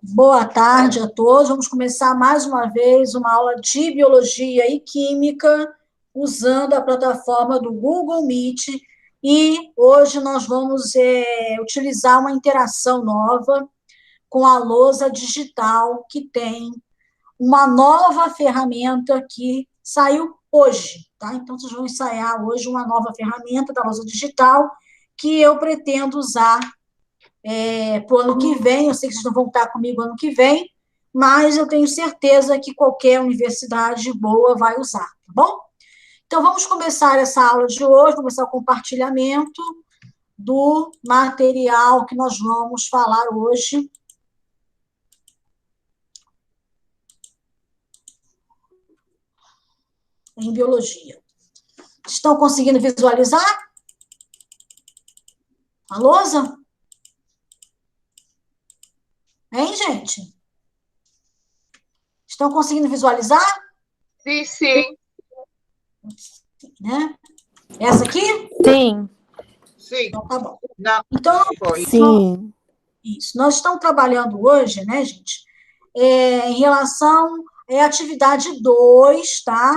Boa tarde a todos. Vamos começar mais uma vez uma aula de Biologia e Química usando a plataforma do Google Meet. E hoje nós vamos utilizar uma interação nova com a lousa digital, que tem uma nova ferramenta que saiu hoje, tá? Então, vocês vão ensaiar hoje uma nova ferramenta da lousa digital que eu pretendo usar para o ano que vem. Eu sei que vocês não vão estar comigo ano que vem, mas eu tenho certeza que qualquer universidade boa vai usar, tá bom? Então, vamos começar essa aula de hoje, começar o compartilhamento do material que nós vamos falar hoje. Em biologia. Estão conseguindo visualizar a lousa? Hein, gente? Estão conseguindo visualizar? Sim, sim. Né? Essa aqui? Sim. Sim. Então, tá bom. Não. Então, Sim. Isso. Nós estamos trabalhando hoje, né, gente, em relação à atividade 2, tá?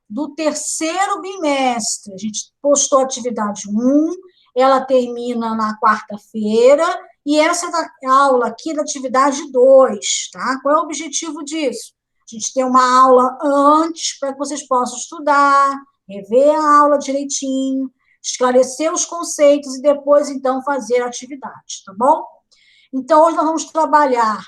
Do terceiro bimestre. A gente postou a atividade 1, ela termina na quarta-feira, e essa é a aula aqui da atividade 2, tá? Qual é o objetivo disso? A gente tem uma aula antes para que vocês possam estudar, rever a aula direitinho, esclarecer os conceitos e depois, então, fazer a atividade, tá bom? Então, hoje nós vamos trabalhar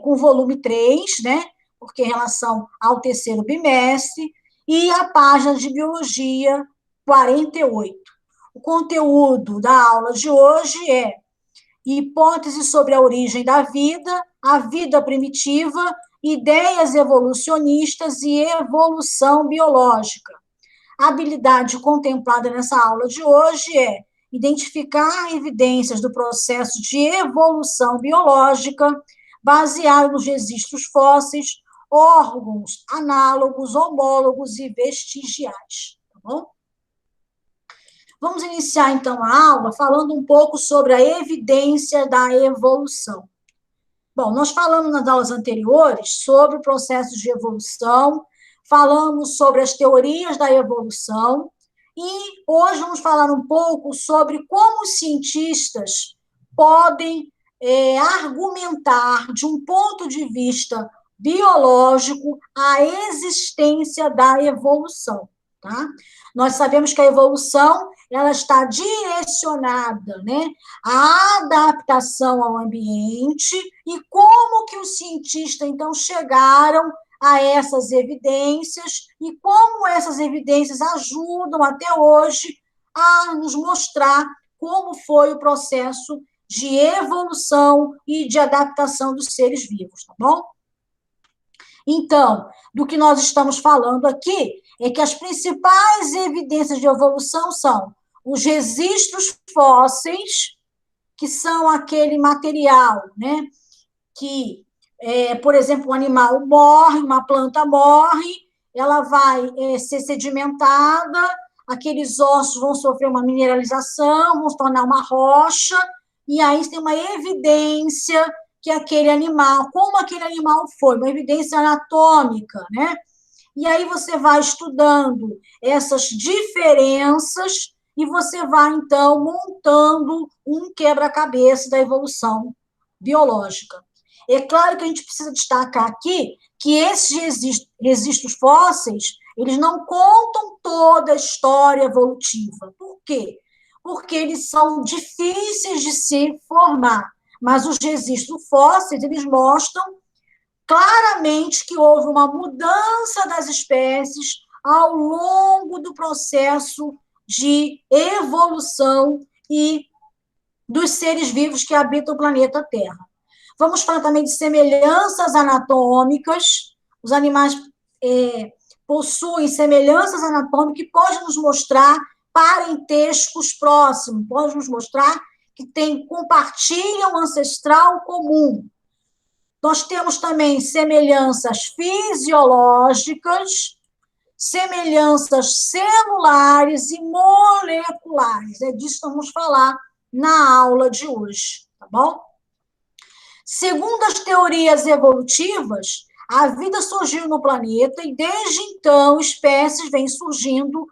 com o volume 3, né? Porque em relação ao terceiro bimestre, e a página de biologia 48. O conteúdo da aula de hoje é hipótese sobre a origem da vida, a vida primitiva, ideias evolucionistas e evolução biológica. A habilidade contemplada nessa aula de hoje é identificar evidências do processo de evolução biológica baseado nos registros fósseis, órgãos análogos, homólogos e vestigiais. Tá bom? Vamos iniciar, então, a aula falando um pouco sobre a evidência da evolução. Bom, nós falamos nas aulas anteriores sobre o processo de evolução, falamos sobre as teorias da evolução, e hoje vamos falar um pouco sobre como os cientistas podem argumentar, de um ponto de vista biológico, a existência da evolução, tá? Nós sabemos que a evolução ela está direcionada, né, à adaptação ao ambiente e como que os cientistas, então, chegaram a essas evidências e como essas evidências ajudam até hoje a nos mostrar como foi o processo de evolução e de adaptação dos seres vivos, tá bom? Então, do que nós estamos falando aqui é que as principais evidências de evolução são os registros fósseis, que são aquele material, né, que, por exemplo, um animal morre, uma planta morre, ela vai ser sedimentada, aqueles ossos vão sofrer uma mineralização, vão se tornar uma rocha, e aí tem uma evidência que aquele animal, como aquele animal foi, uma evidência anatômica, né? E aí você vai estudando essas diferenças e você vai, então, montando um quebra-cabeça da evolução biológica. É claro que a gente precisa destacar aqui que esses registros fósseis, eles não contam toda a história evolutiva. Por quê? Porque eles são difíceis de se formar, mas os registros fósseis, eles mostram claramente que houve uma mudança das espécies ao longo do processo de evolução e dos seres vivos que habitam o planeta Terra. Vamos falar também de semelhanças anatômicas. Os animais possuem semelhanças anatômicas que podem nos mostrar parentescos próximos, podem nos mostrar que compartilham ancestral comum. Nós temos também semelhanças fisiológicas, semelhanças celulares e moleculares. É disso que vamos falar na aula de hoje, tá bom? Segundo as teorias evolutivas, a vida surgiu no planeta e, desde então, espécies vêm surgindo,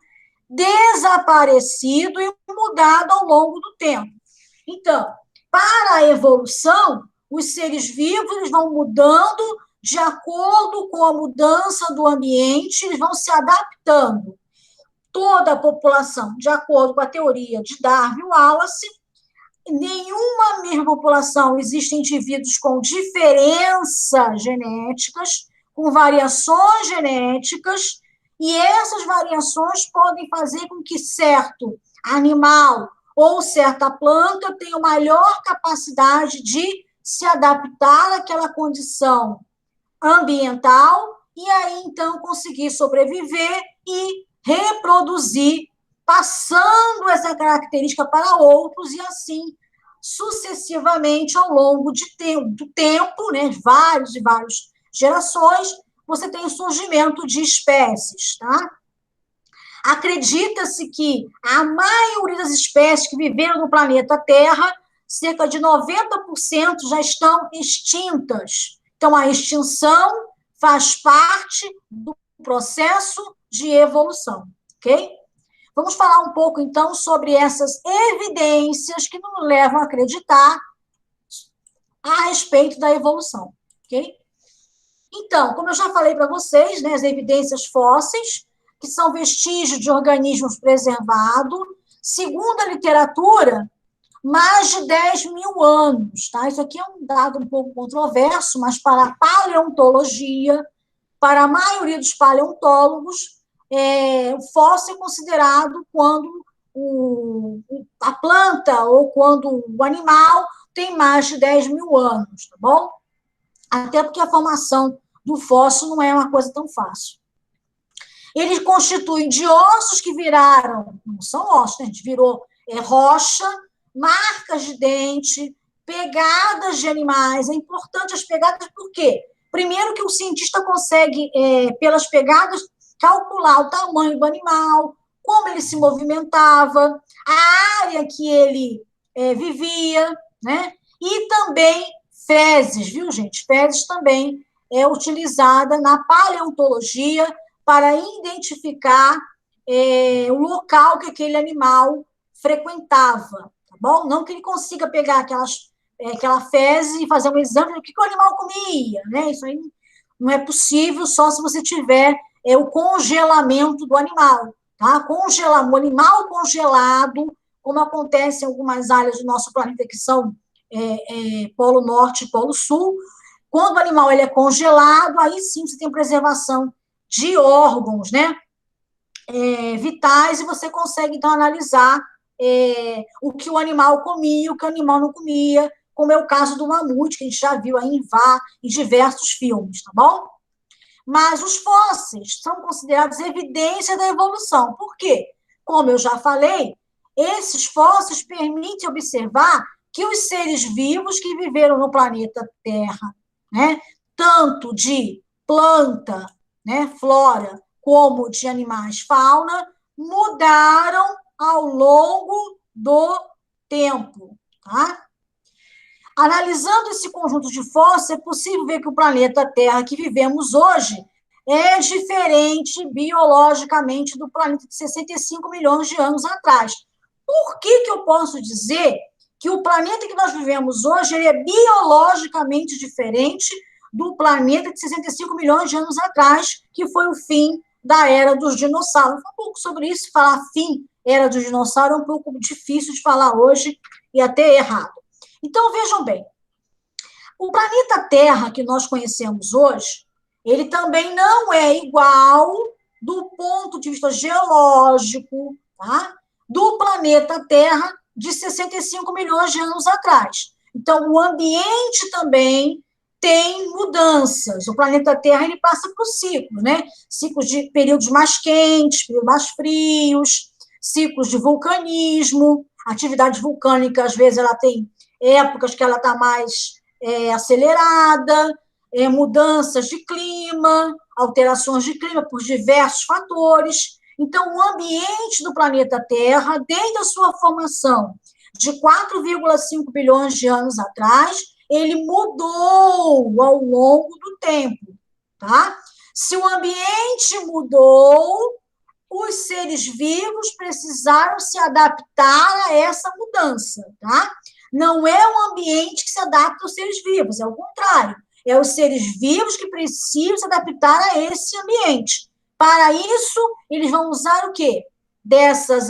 desaparecido e mudado ao longo do tempo. Então, para a evolução, os seres vivos eles vão mudando de acordo com a mudança do ambiente, eles vão se adaptando. Toda a população, de acordo com a teoria de Darwin e Wallace, nenhuma mesma população existem indivíduos com diferenças genéticas, com variações genéticas, e essas variações podem fazer com que certo animal ou certa planta tenha maior capacidade de se adaptar àquela condição ambiental e aí, então, conseguir sobreviver e reproduzir, passando essa característica para outros e, assim, sucessivamente, ao longo do tempo, né, vários e várias gerações, você tem o surgimento de espécies, tá? Acredita-se que a maioria das espécies que viveram no planeta Terra, cerca de 90% já estão extintas. Então, a extinção faz parte do processo de evolução, ok? Vamos falar um pouco, então, sobre essas evidências que nos levam a acreditar a respeito da evolução, ok? Então, como eu já falei para vocês, né, as evidências fósseis, que são vestígios de organismos preservados, segundo a literatura, mais de 10 mil anos, tá? Isso aqui é um dado um pouco controverso, mas para a paleontologia, para a maioria dos paleontólogos, o fóssil é considerado quando a planta ou quando o animal tem mais de 10 mil anos, tá bom? Até porque a formação do fóssil não é uma coisa tão fácil. Eles constituem de ossos que viraram, não são ossos, né? A gente virou rocha, marcas de dente, pegadas de animais. É importante as pegadas por quê? Primeiro que o cientista consegue, pelas pegadas, calcular o tamanho do animal, como ele se movimentava, a área que ele vivia, né? E também fezes, viu, gente? Fezes também é utilizada na paleontologia para identificar o local que aquele animal frequentava, tá bom? Não que ele consiga pegar aquela fezes e fazer um exame do que o animal comia, né? Isso aí não é possível só se você tiver o congelamento do animal, tá? O animal congelado, como acontece em algumas áreas do nosso planeta que são Polo Norte e Polo Sul, quando o animal ele é congelado, aí sim você tem preservação de órgãos, né, vitais, e você consegue, então, analisar o que o animal comia, o que o animal não comia, como é o caso do mamute, que a gente já viu aí em diversos filmes, tá bom? Mas os fósseis são considerados evidência da evolução. Por quê? Como eu já falei, esses fósseis permitem observar que os seres vivos que viveram no planeta Terra, né, tanto de planta, né, flora, como de animais, fauna, mudaram ao longo do tempo, tá? Analisando esse conjunto de fósseis, é possível ver que o planeta Terra que vivemos hoje é diferente biologicamente do planeta de 65 milhões de anos atrás. Por que eu posso dizer que o planeta que nós vivemos hoje ele é biologicamente diferente do planeta de 65 milhões de anos atrás, que foi o fim da era dos dinossauros? Um pouco sobre isso, falar fim, era dos dinossauros, é um pouco difícil de falar hoje e até errado. Então, vejam bem, o planeta Terra que nós conhecemos hoje, ele também não é igual do ponto de vista geológico, tá? Do planeta Terra de 65 milhões de anos atrás. Então, o ambiente também tem mudanças. O planeta Terra ele passa por ciclos, né? Ciclos de períodos mais quentes, períodos mais frios, ciclos de vulcanismo. A atividade vulcânica, às vezes, ela tem épocas que ela está mais acelerada, mudanças de clima, alterações de clima por diversos fatores. Então, o ambiente do planeta Terra, desde a sua formação de 4,5 bilhões de anos atrás, ele mudou ao longo do tempo, tá? Se o ambiente mudou, os seres vivos precisaram se adaptar a essa mudança, tá? Não é o ambiente que se adapta aos seres vivos, é o contrário. É os seres vivos que precisam se adaptar a esse ambiente. Para isso, eles vão usar o quê? Dessas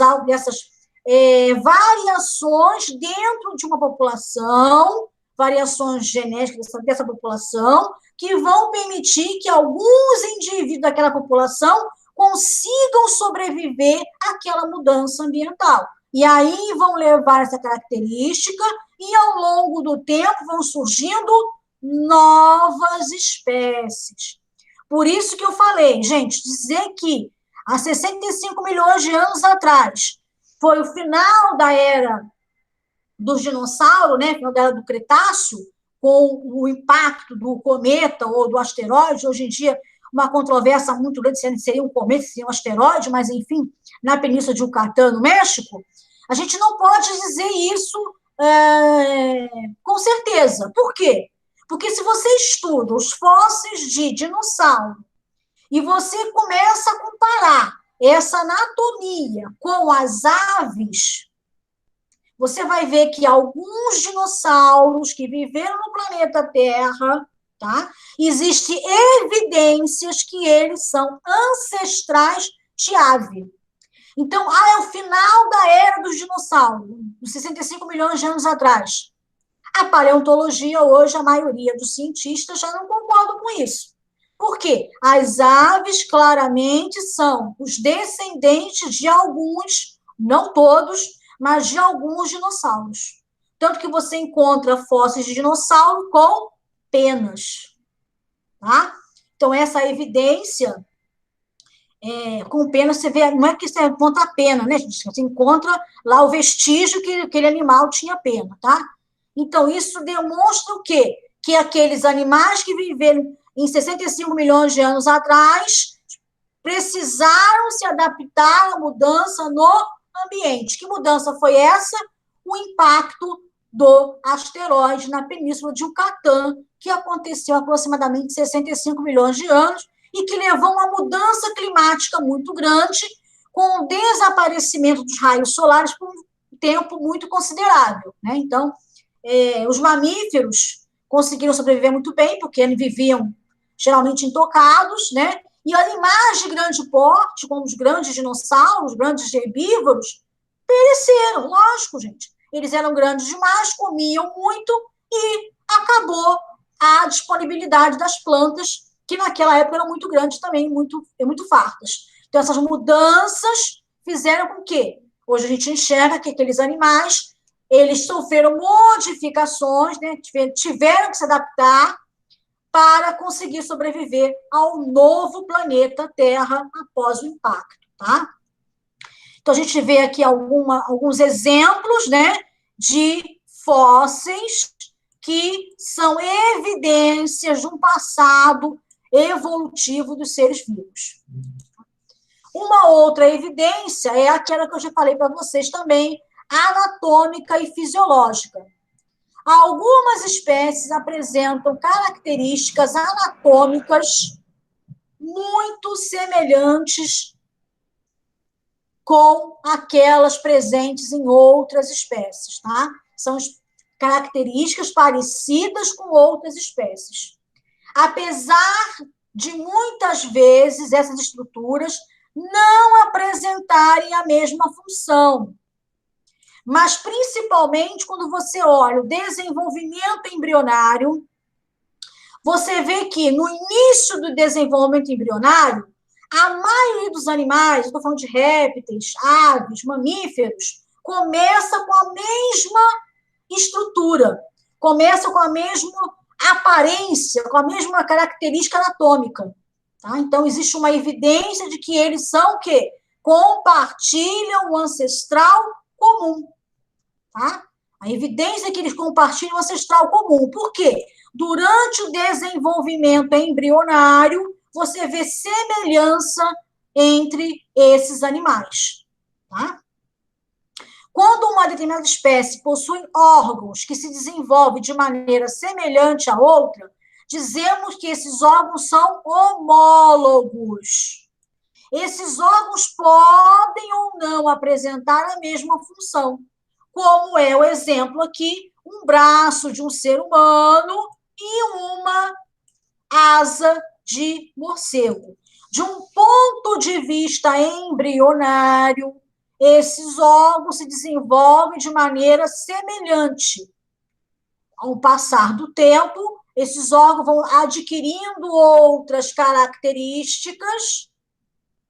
variações dentro de uma população, variações genéticas dessa população, que vão permitir que alguns indivíduos daquela população consigam sobreviver àquela mudança ambiental. E aí vão levar essa característica e, ao longo do tempo, vão surgindo novas espécies. Por isso que eu falei, gente, dizer que há 65 milhões de anos atrás foi o final da era dos dinossauros, né, final da era do Cretáceo, com o impacto do cometa ou do asteroide. Hoje em dia, uma controvérsia muito grande se seria um cometa, se seria um asteroide, mas, enfim, na Península de Yucatán, no México, a gente não pode dizer isso com certeza. Por quê? Porque se você estuda os fósseis de dinossauro e você começa a comparar essa anatomia com as aves, você vai ver que alguns dinossauros que viveram no planeta Terra, tá? Existem evidências que eles são ancestrais de ave. Então, é o final da era dos dinossauros, uns 65 milhões de anos atrás. A paleontologia, hoje, a maioria dos cientistas já não concordam com isso. Por quê? As aves, claramente, são os descendentes de alguns, não todos, mas de alguns dinossauros. Tanto que você encontra fósseis de dinossauro com penas. Tá? Então, essa evidência, com penas, você vê, não é que você encontra a pena, né, gente? Você encontra lá o vestígio que aquele animal tinha pena, tá? Então, isso demonstra o quê? Que aqueles animais que viveram em 65 milhões de anos atrás precisaram se adaptar à mudança no ambiente. Que mudança foi essa? O impacto do asteroide na Península de Yucatán, que aconteceu há aproximadamente 65 milhões de anos e que levou a uma mudança climática muito grande, com o desaparecimento dos raios solares por um tempo muito considerável, né? Então, os mamíferos conseguiram sobreviver muito bem, porque eles viviam geralmente intocados, né? E animais de grande porte, como os grandes dinossauros, grandes herbívoros, pereceram, lógico, gente. Eles eram grandes demais, comiam muito e acabou a disponibilidade das plantas, que naquela época eram muito grandes também, muito fartas. Então, essas mudanças fizeram com que, hoje a gente enxerga que aqueles animais, eles sofreram modificações, né? Tiveram que se adaptar para conseguir sobreviver ao novo planeta Terra após o impacto, tá? Então, a gente vê aqui alguns exemplos, né, de fósseis que são evidências de um passado evolutivo dos seres vivos. Uma outra evidência é aquela que eu já falei para vocês também, anatômica e fisiológica. Algumas espécies apresentam características anatômicas muito semelhantes com aquelas presentes em outras espécies, tá? São características parecidas com outras espécies. Apesar de muitas vezes essas estruturas não apresentarem a mesma função, mas principalmente quando você olha o desenvolvimento embrionário, você vê que no início do desenvolvimento embrionário, a maioria dos animais, estou falando de répteis, aves, mamíferos, começa com a mesma estrutura, começa com a mesma aparência, com a mesma característica anatômica. Tá? Então, existe uma evidência de que eles são o quê? Compartilham o ancestral comum. Tá? A evidência é que eles compartilham o ancestral comum. Por quê? Durante o desenvolvimento embrionário, você vê semelhança entre esses animais. Tá? Quando uma determinada espécie possui órgãos que se desenvolvem de maneira semelhante à outra, dizemos que esses órgãos são homólogos. Esses órgãos podem ou não apresentar a mesma função, como é o exemplo aqui, um braço de um ser humano e uma asa de morcego. De um ponto de vista embrionário, esses órgãos se desenvolvem de maneira semelhante. Ao passar do tempo, esses órgãos vão adquirindo outras características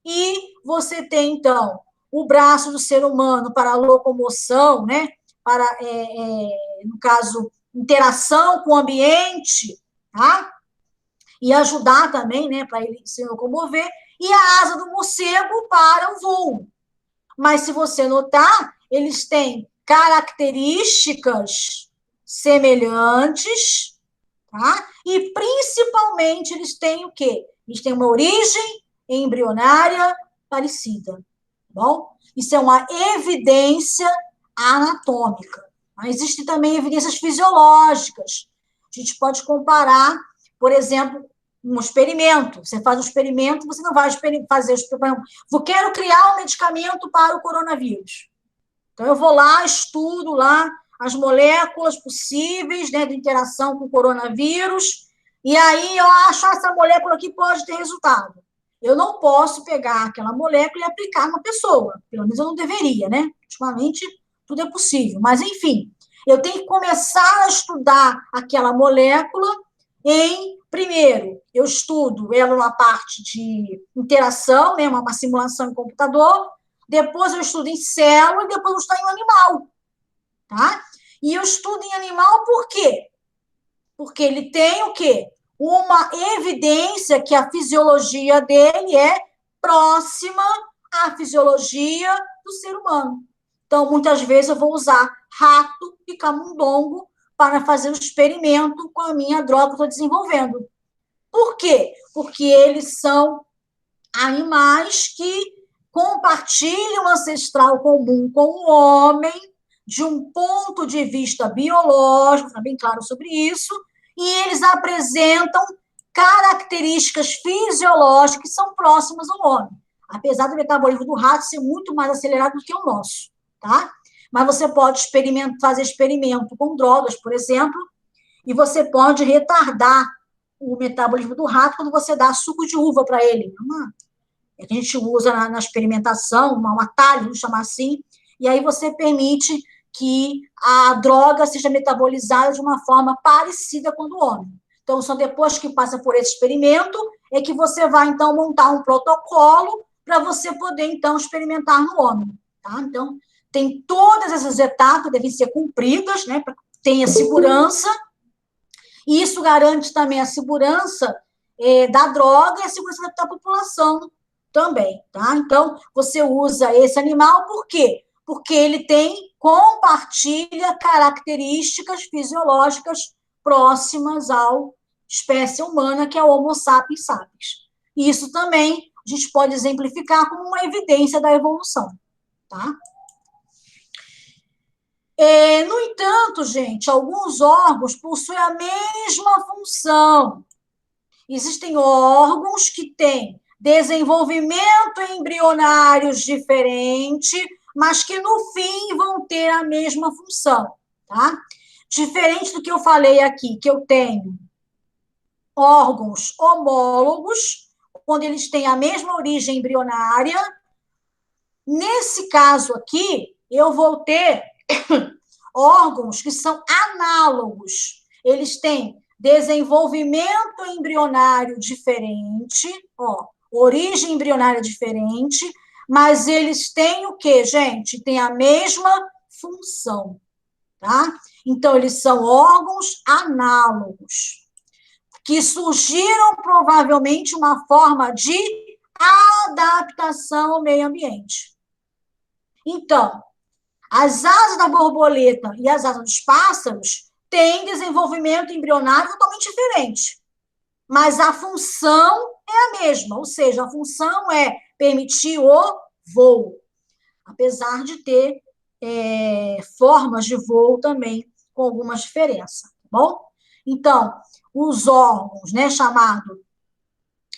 e você tem, então, o braço do ser humano para a locomoção, né? Para, no caso, interação com o ambiente, tá? E ajudar também, né, para ele se locomover, e a asa do morcego para o voo. Mas, se você notar, eles têm características semelhantes, tá? E, principalmente, eles têm o quê? Eles têm uma origem embrionária parecida, tá bom? Isso é uma evidência anatômica. Mas existem também evidências fisiológicas. A gente pode comparar, por exemplo, um experimento. Você faz um experimento, você não vai fazer, por exemplo, eu quero criar um medicamento para o coronavírus. Então, eu vou lá, estudo lá as moléculas possíveis, né, de interação com o coronavírus, e aí eu acho que essa molécula aqui pode ter resultado. Eu não posso pegar aquela molécula e aplicar numa pessoa. Pelo menos eu não deveria, né? Ultimamente, tudo é possível. Mas, enfim, eu tenho que começar a estudar aquela molécula primeiro, eu estudo ela numa parte de interação, né, uma simulação em computador, depois eu estudo em célula e depois eu estudo em animal, tá? E eu estudo em animal por quê? Porque ele tem o quê? Uma evidência que a fisiologia dele é próxima à fisiologia do ser humano. Então, muitas vezes eu vou usar rato e camundongo para fazer um experimento com a minha droga que eu estou desenvolvendo. Por quê? Porque eles são animais que compartilham ancestral comum com o homem, de um ponto de vista biológico, está bem claro sobre isso, e eles apresentam características fisiológicas que são próximas ao homem, apesar do metabolismo do rato ser muito mais acelerado do que o nosso, tá? Mas você pode fazer experimento com drogas, por exemplo, e você pode retardar o metabolismo do rato quando você dá suco de uva para ele. É que a gente usa na experimentação, um atalho, vamos chamar assim, e aí você permite que a droga seja metabolizada de uma forma parecida com a do homem. Então, só depois que passa por esse experimento é que você vai, então, montar um protocolo para você poder, então, experimentar no homem, tá? Então, tem todas essas etapas, devem ser cumpridas, né, para que tenha segurança, e isso garante também a segurança da droga e a segurança da população também, tá? Então, você usa esse animal, por quê? Porque ele compartilha características fisiológicas próximas à espécie humana, que é o Homo sapiens sapiens. Isso também a gente pode exemplificar como uma evidência da evolução, tá? No entanto, gente, alguns órgãos possuem a mesma função. Existem órgãos que têm desenvolvimento embrionário diferente, mas que no fim vão ter a mesma função, tá? Diferente do que eu falei aqui, que eu tenho órgãos homólogos, quando eles têm a mesma origem embrionária. Nesse caso aqui, eu vou ter órgãos que são análogos. Eles têm desenvolvimento embrionário diferente, origem embrionária diferente, mas eles têm o quê, gente? Tem a mesma função, tá? Então, eles são órgãos análogos, que surgiram provavelmente uma forma de adaptação ao meio ambiente. Então, as asas da borboleta e as asas dos pássaros têm desenvolvimento embrionário totalmente diferente, mas a função é a mesma, ou seja, a função é permitir o voo, apesar de ter formas de voo também, com algumas diferenças, tá bom? Então, os órgãos, né, chamados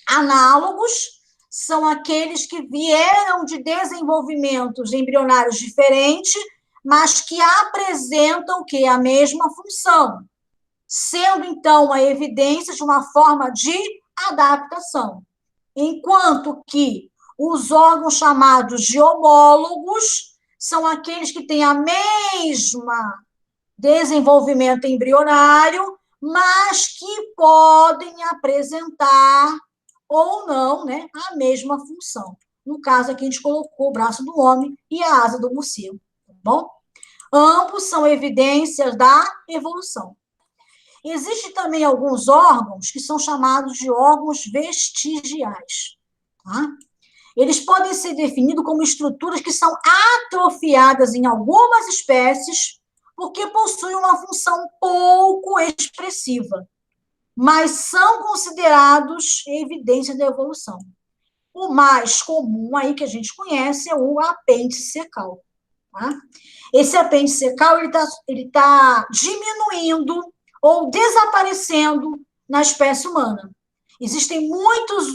análogos, são aqueles que vieram de desenvolvimentos embrionários diferentes, mas que apresentam o quê? A mesma função, sendo, então, uma evidência de uma forma de adaptação. Enquanto que os órgãos chamados de homólogos são aqueles que têm a mesma desenvolvimento embrionário, mas que podem apresentar ou não, né, a mesma função. No caso aqui, a gente colocou o braço do homem e a asa do morcego, tá bom? Ambos são evidências da evolução. Existem também alguns órgãos que são chamados de órgãos vestigiais, tá? Eles podem ser definidos como estruturas que são atrofiadas em algumas espécies porque possuem uma função pouco expressiva, mas são considerados evidências da evolução. O mais comum aí que a gente conhece é o apêndice secal, tá? Esse apêndice secal ele tá diminuindo ou desaparecendo na espécie humana. Existem muitas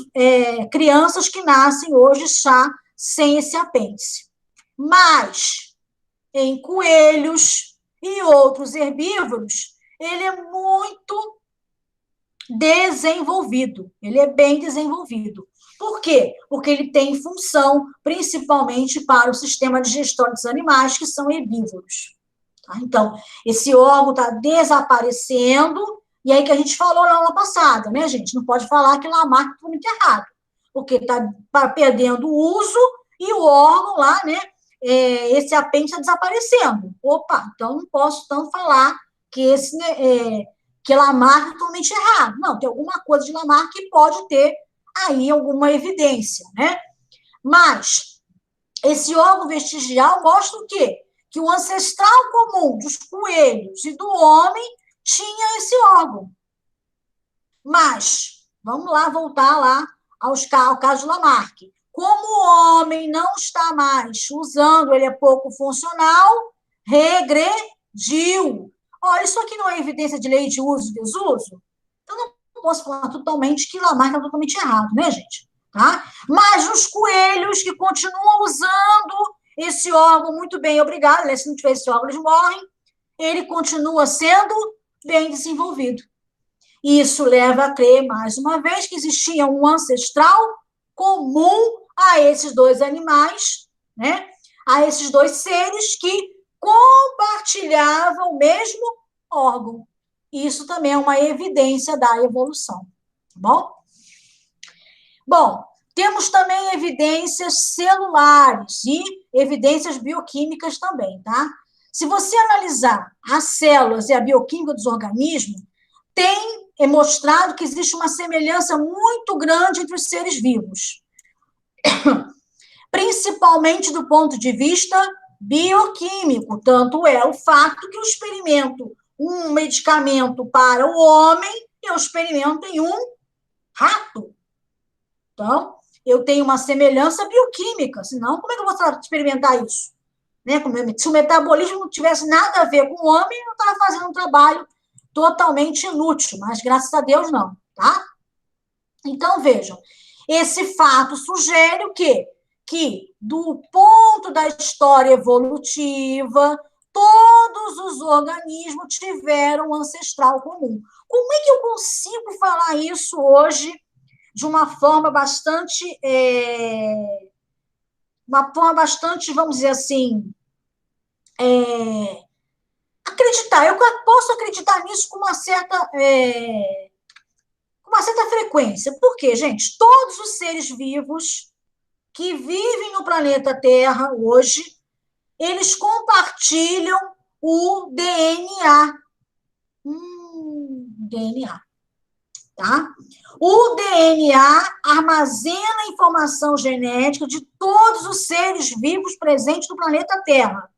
crianças que nascem hoje já sem esse apêndice. Mas, em coelhos e outros herbívoros, ele é muito desenvolvido, ele é bem desenvolvido. Por quê? Porque ele tem função principalmente para o sistema digestório dos animais, que são herbívoros. Tá? Então, esse órgão está desaparecendo, e aí que a gente falou na aula passada, né, gente? Não pode falar que Lamarck está muito errado, porque está perdendo o uso e o órgão lá, né, esse apêndice está desaparecendo. Opa, então não posso tanto falar que que Lamarck é totalmente errado. Não, tem alguma coisa de Lamarck que pode ter aí alguma evidência, né? Mas esse órgão vestigial mostra o quê? Que o ancestral comum dos coelhos e do homem tinha esse órgão. Mas, vamos lá, voltar lá ao caso de Lamarck. Como o homem não está mais usando, ele é pouco funcional, regrediu. Olha, isso aqui não é evidência de lei de uso e desuso? Então, não posso falar totalmente que Lamarck está totalmente errado, né, gente? Tá? Mas os coelhos que continuam usando esse órgão, muito bem, obrigado, né? Se não tiver esse órgão, eles morrem, ele continua sendo bem desenvolvido. Isso leva a crer, mais uma vez, que existia um ancestral comum a esses dois animais, né? A esses dois seres que compartilhavam o mesmo órgão. Isso também é uma evidência da evolução, tá bom? Bom, temos também evidências celulares e evidências bioquímicas também, tá? Se você analisar as células e a bioquímica dos organismos, é mostrado que existe uma semelhança muito grande entre os seres vivos, principalmente do ponto de vista bioquímico. Tanto é o fato que eu experimento um medicamento para o homem e eu experimento em um rato. Então, eu tenho uma semelhança bioquímica, senão como é que eu vou experimentar isso? Né? Se o metabolismo não tivesse nada a ver com o homem, eu estava fazendo um trabalho totalmente inútil, mas graças a Deus não, tá? Então, vejam, esse fato sugere o quê? Que, do ponto da história evolutiva, todos os organismos tiveram um ancestral comum. Como é que eu consigo falar isso hoje de uma forma bastante, vamos dizer assim, acreditar? Eu posso acreditar nisso com uma certa frequência. Por quê, gente? Todos os seres vivos que vivem no planeta Terra hoje, eles compartilham o DNA. DNA. Tá? O DNA armazena a informação genética de todos os seres vivos presentes no planeta Terra.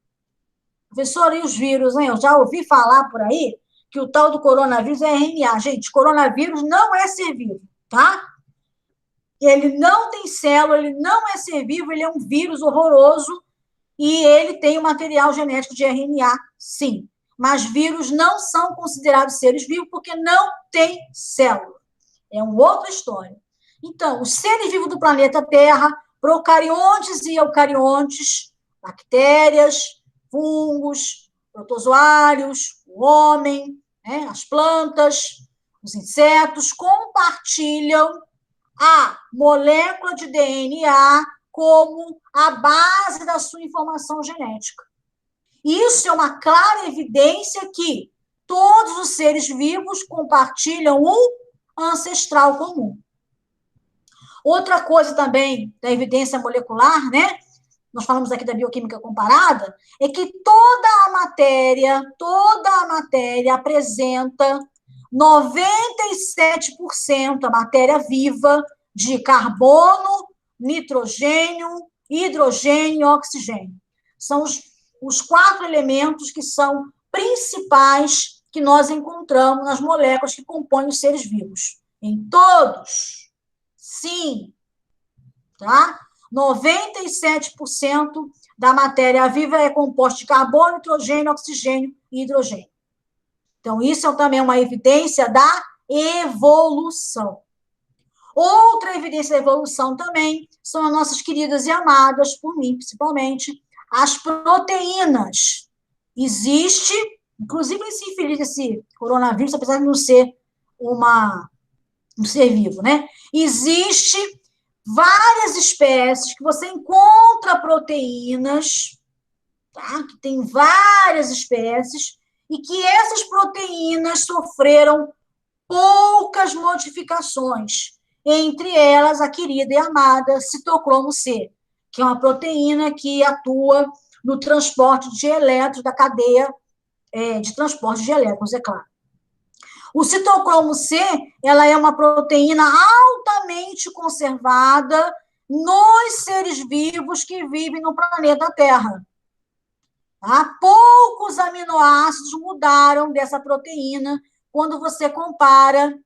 Professor, e os vírus, né? Eu já ouvi falar por aí que o tal do coronavírus é RNA. Gente, coronavírus não é ser vivo, tá? Ele não tem célula, ele não é ser vivo, ele é um vírus horroroso e ele tem o material genético de RNA, sim. Mas vírus não são considerados seres vivos porque não tem célula. É uma outra história. Então, os seres vivos do planeta Terra, procariontes e eucariontes, bactérias, fungos, protozoários, o homem, né, as plantas, os insetos, compartilham a molécula de DNA como a base da sua informação genética. Isso é uma clara evidência que todos os seres vivos compartilham um ancestral comum. Outra coisa também da evidência molecular, né? Nós falamos aqui da bioquímica comparada, é que toda a matéria apresenta 97% a matéria viva de carbono, nitrogênio, hidrogênio e oxigênio. São os 4 elementos que são principais que nós encontramos nas moléculas que compõem os seres vivos. Em todos, sim, tá? 97% da matéria viva é composta de carbono, nitrogênio, oxigênio e hidrogênio. Então, isso é também uma evidência da evolução. Outra evidência da evolução também são as nossas queridas e amadas, por mim, principalmente, as proteínas. Existe, inclusive esse infeliz, esse coronavírus, apesar de não ser um ser vivo, né? Existe várias espécies que você encontra proteínas, tá? Que tem várias espécies, e que essas proteínas sofreram poucas modificações, entre elas a querida e amada citocromo C, que é uma proteína que atua no transporte de elétrons da cadeia de transporte de elétrons, é claro. O citocromo C, ela é uma proteína altamente conservada nos seres vivos que vivem no planeta Terra. Tá? Poucos aminoácidos mudaram dessa proteína quando você compara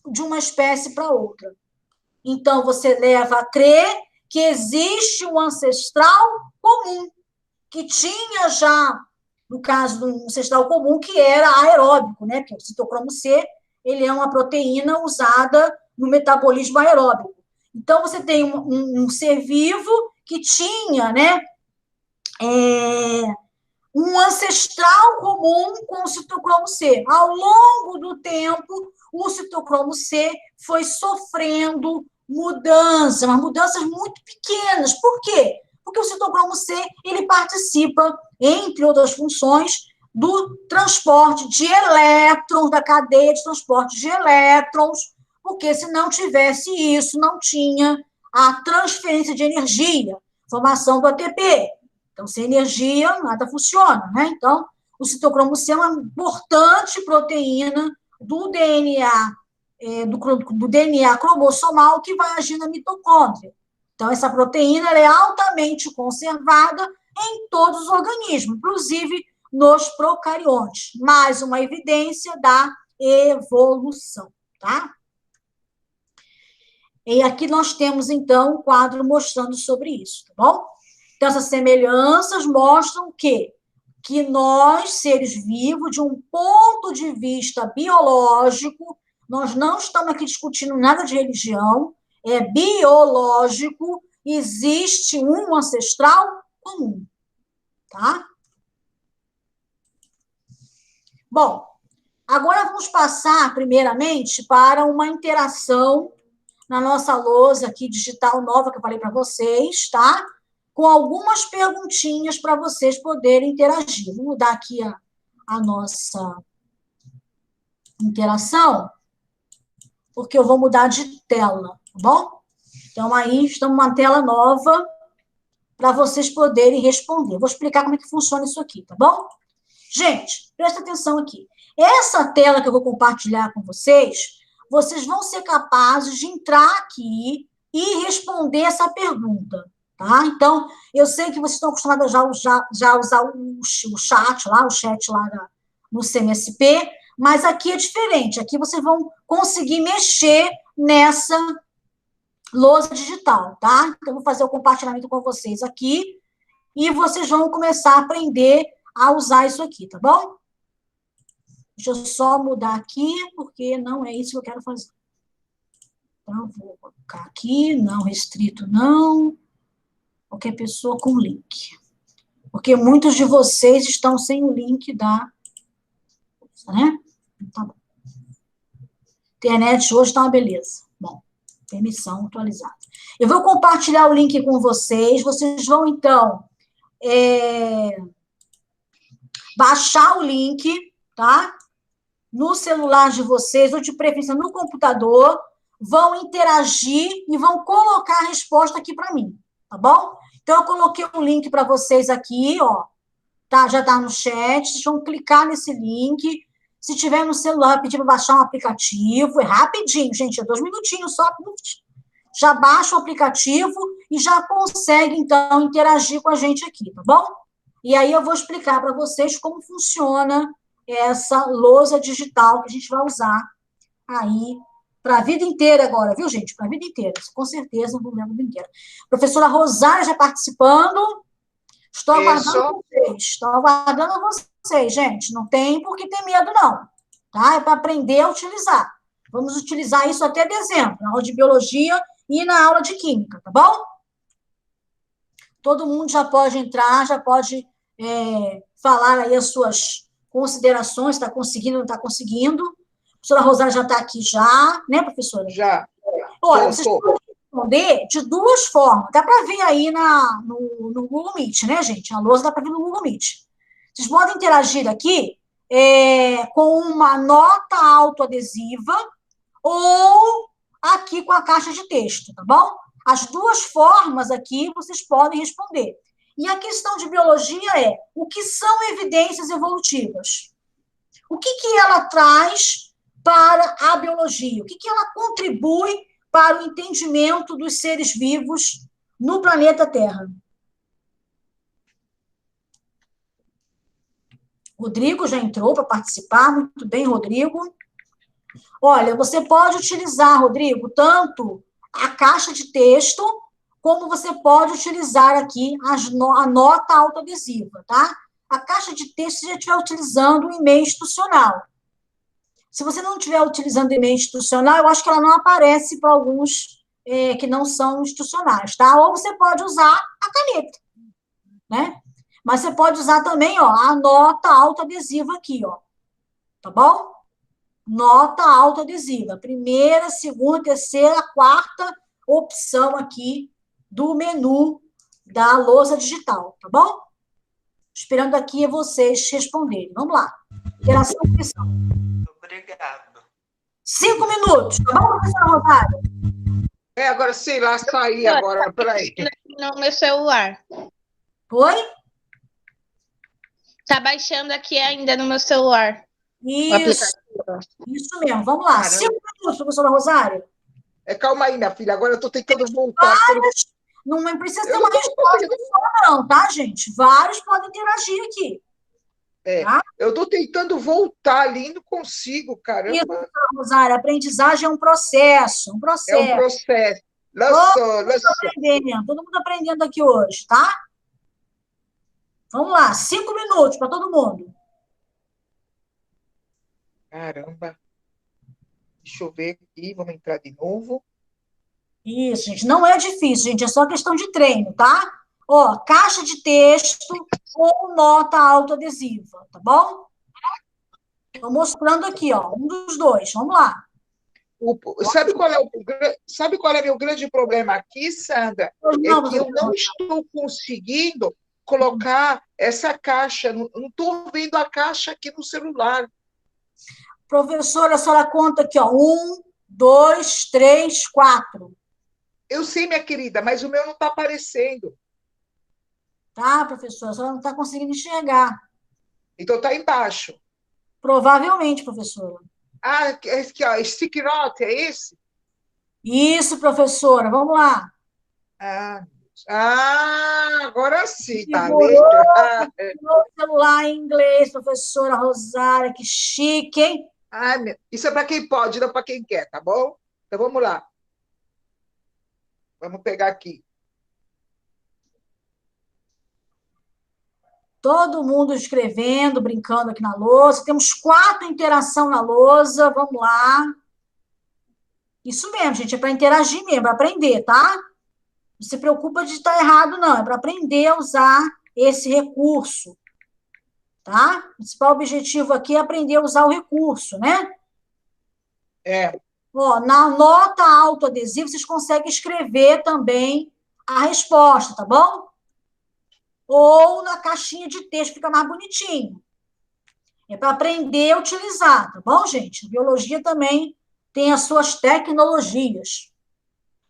de uma espécie para outra. Então, você leva a crer que existe um ancestral comum, que tinha já, no caso do ancestral comum, que era aeróbico, né? Porque o citocromo C, ele é uma proteína usada no metabolismo aeróbico. Então, você tem um ser vivo que tinha, né, um ancestral comum com o citocromo C. Ao longo do tempo, o citocromo C foi sofrendo mudanças, mas mudanças muito pequenas. Por quê? Porque o citocromo C, ele participa, entre outras funções, do transporte de elétrons, da cadeia de transporte de elétrons, porque se não tivesse isso, não tinha a transferência de energia, formação do ATP. Então, sem energia, nada funciona, né? Então, o citocromo C é uma importante proteína do DNA, do DNA cromossomal que vai agir na mitocôndria. Então, essa proteína ela é altamente conservada em todos os organismos, inclusive nos procariontes. Mais uma evidência da evolução, tá? E aqui nós temos, então, um quadro mostrando sobre isso, tá bom? Então, essas semelhanças mostram que nós, seres vivos, de um ponto de vista biológico, nós não estamos aqui discutindo nada de religião, é biológico, existe um ancestral comum, tá? Bom, agora vamos passar, primeiramente, para uma interação na nossa lousa aqui digital nova que eu falei para vocês, tá? Com algumas perguntinhas para vocês poderem interagir. Vou mudar aqui a nossa interação, porque eu vou mudar de tela, tá bom? Então, aí, estamos numa tela nova para vocês poderem responder. Vou explicar como é que funciona isso aqui, tá bom? Gente, presta atenção aqui. Essa tela que eu vou compartilhar com vocês, vocês vão ser capazes de entrar aqui e responder essa pergunta. Tá? Então, eu sei que vocês estão acostumados já a usar o chat lá no CMSP, mas aqui é diferente. Aqui vocês vão conseguir mexer nessa lousa digital, tá? Então, eu vou fazer o compartilhamento com vocês aqui e vocês vão começar a aprender a usar isso aqui, tá bom? Deixa eu só mudar aqui, porque não é isso que eu quero fazer. Então, vou colocar aqui, não restrito, não. Qualquer pessoa com link. Porque muitos de vocês estão sem o link da coisa, né? Tá bom. Internet hoje está uma beleza. Bom, permissão atualizada. Eu vou compartilhar o link com vocês. Vocês vão, então, baixar o link, tá? No celular de vocês, ou de preferência no computador, vão interagir e vão colocar a resposta aqui para mim, tá bom? Então, eu coloquei um link para vocês aqui, ó, tá? Já está no chat, vocês vão clicar nesse link. Se tiver no celular, pedir para baixar um aplicativo, é rapidinho, gente, é 2 minutinhos só, já baixa o aplicativo e já consegue, então, interagir com a gente aqui, tá bom? E aí eu vou explicar para vocês como funciona essa lousa digital que a gente vai usar aí para a vida inteira agora, viu, gente? Para a vida inteira, com certeza, vou lembrar a vida inteira. Professora Rosária já participando. Estou aguardando vocês. Estou aguardando vocês, gente. Não tem por que ter medo, não. Tá? É para aprender a utilizar. Vamos utilizar isso até dezembro, na aula de biologia e na aula de química, tá bom? Todo mundo já pode entrar, já pode falar aí as suas considerações, está conseguindo, não está conseguindo. A professora Rosária já está aqui já, né, professora? Já. Olha, vocês podem responder de duas formas. Dá para ver aí no Google Meet, né, gente? A lousa dá para ver no Google Meet. Vocês podem interagir aqui com uma nota autoadesiva ou aqui com a caixa de texto, tá bom? As duas formas aqui vocês podem responder. E a questão de biologia é: o que são evidências evolutivas? O que ela traz para a biologia? O que ela contribui para o entendimento dos seres vivos no planeta Terra? Rodrigo já entrou para participar. Muito bem, Rodrigo. Olha, você pode utilizar, Rodrigo, tanto a caixa de texto, como você pode utilizar aqui a nota autoadesiva, tá? A caixa de texto, você já estiver utilizando o e-mail institucional. Se você não estiver utilizando o e-mail institucional, eu acho que ela não aparece para alguns que não são institucionais, tá? Ou você pode usar a caneta, né? Mas você pode usar também, ó, a nota autoadesiva aqui, ó. Tá bom? Nota autoadesiva. Primeira, segunda, terceira, quarta opção aqui do menu da lousa digital, tá bom? Esperando aqui vocês responderem. Vamos lá. Interação com lição. Obrigado. 5 minutos, tá bom, professora Rosário? Agora sei lá, saí agora, peraí. No meu celular. Foi? Tá baixando aqui ainda no meu celular. Isso mesmo. Vamos lá. Caramba. 5 minutos, professora Rosário. Calma aí, minha filha, agora eu estou tentando voltar. Não precisa ter uma resposta só, não, tá, gente? Vários podem interagir aqui. Tá? Eu estou tentando voltar ali e não consigo, caramba. Isso, Rosário, aprendizagem é um processo. É um processo. Lançou. Todo mundo aprendendo aqui hoje, tá? Vamos lá, 5 minutos para todo mundo. Caramba. Deixa eu ver aqui, vamos entrar de novo. Isso, gente, não é difícil, gente, é só questão de treino, tá? Ó, caixa de texto ou nota autoadesiva, tá bom? Estou mostrando aqui, ó, um dos dois, vamos lá. Sabe qual é meu grande problema aqui, Sandra? É que eu não estou conseguindo colocar essa caixa, não estou vendo a caixa aqui no celular. Professora, a senhora conta aqui, ó, 1, 2, 3, 4. Eu sei, minha querida, mas o meu não está aparecendo. Tá, professora, a senhora não está conseguindo enxergar. Então está embaixo. Provavelmente, professora. Aqui, ó, sticky note, é esse? Isso, professora, vamos lá. Agora sim, tá Segurou vendo? o celular em inglês, professora Rosária, que chique, hein? Isso é para quem pode, não para quem quer, tá bom? Então vamos lá. Vamos pegar aqui. Todo mundo escrevendo, brincando aqui na lousa. Temos 4 interação na lousa. Vamos lá. Isso mesmo, gente, é para interagir mesmo, para aprender, tá? Não se preocupa de estar errado, não. É para aprender a usar esse recurso, tá? O principal objetivo aqui é aprender a usar o recurso, né? Ó, na nota autoadesiva, vocês conseguem escrever também a resposta, tá bom? Ou na caixinha de texto, fica mais bonitinho. É para aprender a utilizar, tá bom, gente? Biologia também tem as suas tecnologias.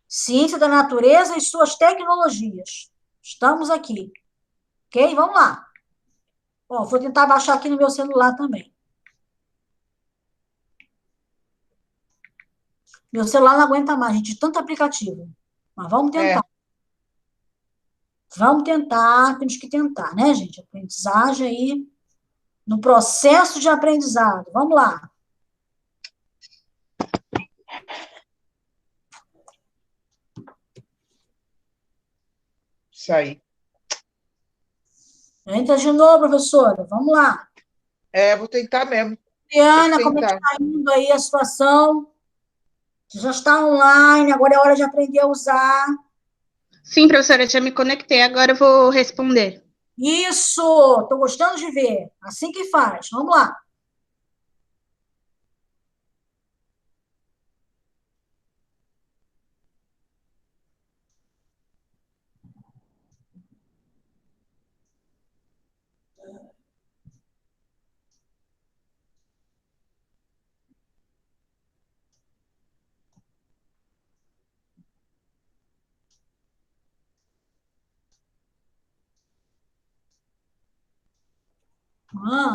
Ciência da natureza e suas tecnologias. Estamos aqui. Ok? Vamos lá. Ó, vou tentar baixar aqui no meu celular também. Meu celular não aguenta mais, gente, de tanto aplicativo. Mas vamos tentar. Vamos tentar, temos que tentar, né, gente? Aprendizagem aí, no processo de aprendizado. Vamos lá. Isso aí. Entra de novo, professora. Vamos lá. Vou tentar mesmo. Diana, como é que está indo aí a situação? Você já está online, agora é hora de aprender a usar. Sim, professora, já me conectei, agora eu vou responder. Isso! Estou gostando de ver. Assim que faz. Vamos lá.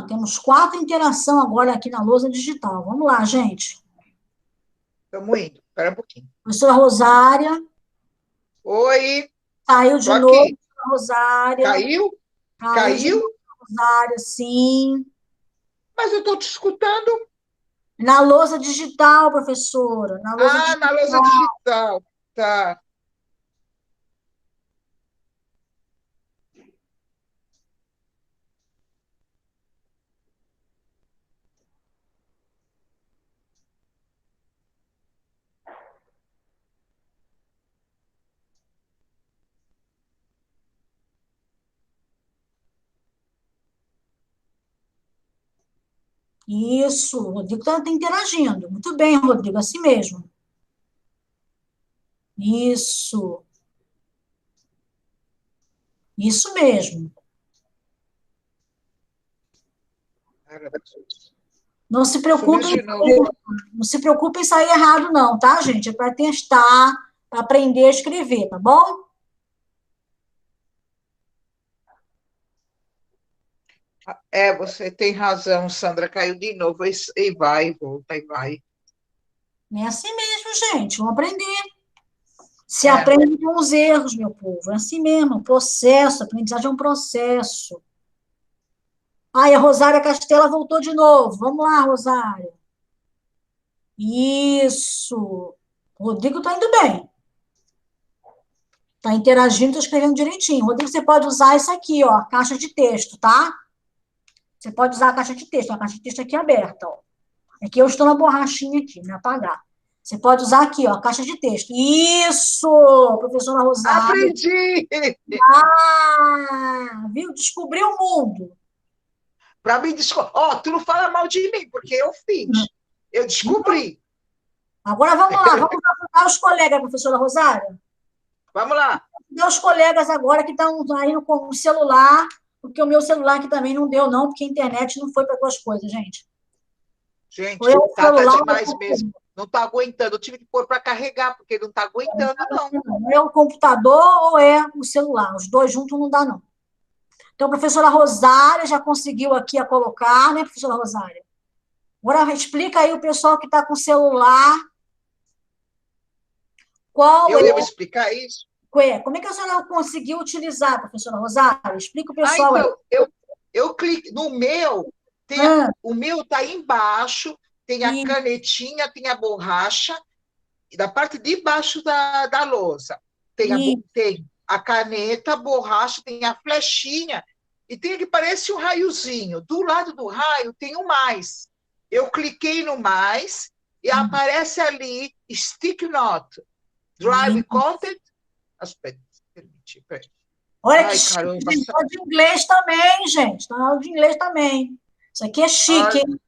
Temos 4 interações agora aqui na lousa digital. Vamos lá, gente. Estamos indo. Espera um pouquinho. Professora Rosária. Oi. Caiu de novo, professora Rosária. Caiu? Caiu? Rosária, sim. Mas eu estou te escutando. Na lousa digital, professora. Na lousa digital. Tá. Isso, o Rodrigo está interagindo. Muito bem, Rodrigo, assim mesmo. Isso. Isso mesmo. Não se preocupe, não se preocupe em sair errado, não, tá, gente? É para testar, para aprender a escrever, tá bom? Você tem razão, Sandra, caiu de novo, e vai, volta, e vai. É assim mesmo, gente, vamos aprender. Se aprende com os erros, meu povo, é assim mesmo, processo, aprendizagem é um processo. Ai, a Rosária Castela voltou de novo, vamos lá, Rosária. Isso. O Rodrigo está indo bem. Está interagindo, está escrevendo direitinho. Rodrigo, você pode usar isso aqui, ó, caixa de texto, tá? Você pode usar a caixa de texto, a caixa de texto aqui aberta, ó. Aqui eu estou na borrachinha aqui, né, apagar. Você pode usar aqui, ó, caixa de texto. Isso, professora Rosário. Aprendi! Viu? Descobriu o mundo. Para mim, tu não fala mal de mim, porque eu fiz. Eu descobri. Agora vamos lá, vamos ajudar os colegas, professora Rosário. Vamos lá. Meus colegas agora que estão aí com o celular, porque o meu celular aqui também não deu, não, porque a internet não foi para duas coisas, gente. Gente, tá demais mesmo. Não está aguentando. Eu tive que pôr para carregar, porque não está aguentando, não. É o computador ou é o celular? Os dois juntos não dá, não. Então, a professora Rosária já conseguiu aqui a colocar, né, professora Rosária? Agora, explica aí o pessoal que está com celular. Eu devo explicar isso? Como é que a senhora conseguiu utilizar, professora Rosária? Explica o pessoal então, aí. Eu clico no meu, o meu está embaixo, tem a canetinha, tem a borracha, e da parte de baixo da lousa. Tem a caneta, a borracha, tem a flechinha, e tem que parece um raiozinho. Do lado do raio tem um mais. Eu cliquei no mais e aparece ali Stick Note, Drive Content. Espera, peraí. Olha Ai, que chique, caramba. tem aula de inglês também, gente. Está na aula de inglês também. Isso aqui é chique, hein?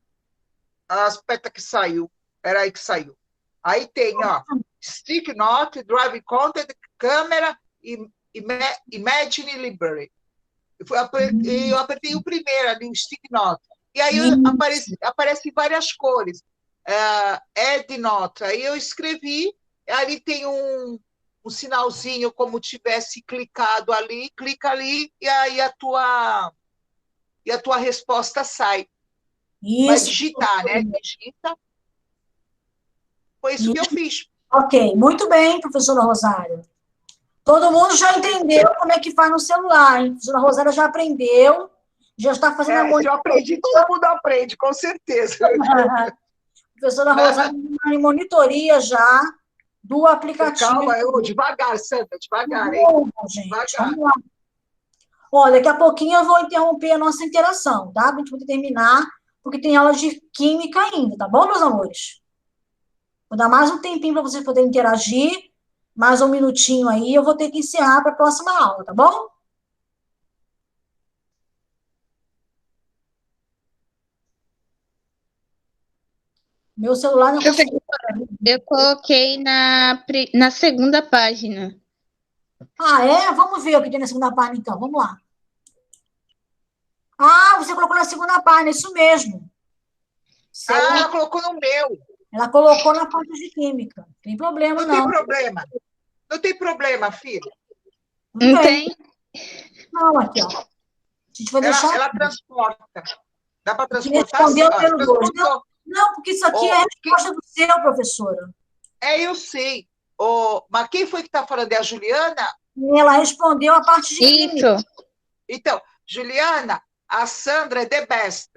Espera que saiu. Peraí que saiu. Aí tem, ó, Stick Note, Drive Content, Câmera e Imagine Library. Eu apertei o primeiro ali, o Stick Note. E aí aparece várias cores. Add Note. Aí eu escrevi, ali tem um sinalzinho como tivesse clicado ali, clica ali, e aí a tua resposta sai. Vai Isso. digitar, né? Digita. Foi isso que eu fiz. Ok, muito bem, professora Rosário. Todo mundo já entendeu como é que faz no celular, hein? A professora Rosário já aprendeu, já está fazendo a Se eu monitoria. aprendi, todo mundo aprende, com certeza. A professora Rosário está em monitoria já do aplicativo. Calma, devagar, Sandra, devagar, hein? Gente, Devagar. vamos lá. Ó, daqui a pouquinho eu vou interromper a nossa interação, tá? Para a gente poder terminar, porque tem aula de química ainda, tá bom, meus amores? Vou dar mais um tempinho para vocês poderem interagir, mais um minutinho aí, eu vou ter que encerrar para a próxima aula, tá bom? Meu celular não consegue. Eu coloquei na segunda página. Ah, é? Vamos ver o que tem na segunda página, então. Vamos lá. Ah, você colocou na segunda página, isso mesmo. Ela colocou no meu. Ela colocou na parte de química. Não tem problema, Não não. tem problema. Não tem problema, filha. Não tem. Não, aqui, ó. A gente vai deixar. Ela transporta. Dá para transportar? Respondeu pelo 2. Não, porque isso aqui é a resposta do seu, professora. Eu sei. Mas quem foi que está falando? É a Juliana? Ela respondeu a parte de química. Isso. Então, Juliana, a Sandra é the best.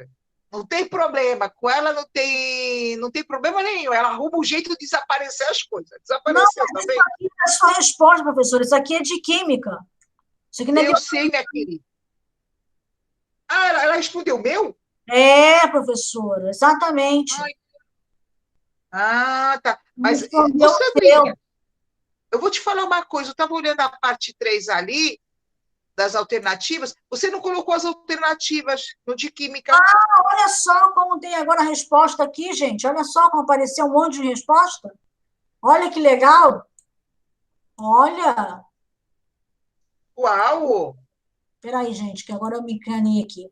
Não tem problema. Com ela não tem problema nenhum. Ela arruma um jeito de desaparecer as coisas. Desapareceu também. Isso aqui é a sua resposta, professora. Isso aqui é de química. Isso aqui não é Eu sei, minha querida. Ela respondeu o meu? É, professora, exatamente. Tá. Mas, Sandrinha, eu vou te falar uma coisa. Eu estava olhando a parte 3 ali, das alternativas. Você não colocou as alternativas no de química. Olha só como tem agora a resposta aqui, gente. Olha só como apareceu um monte de resposta. Olha que legal. Olha. Uau! Peraí, gente, que agora eu me encanei aqui.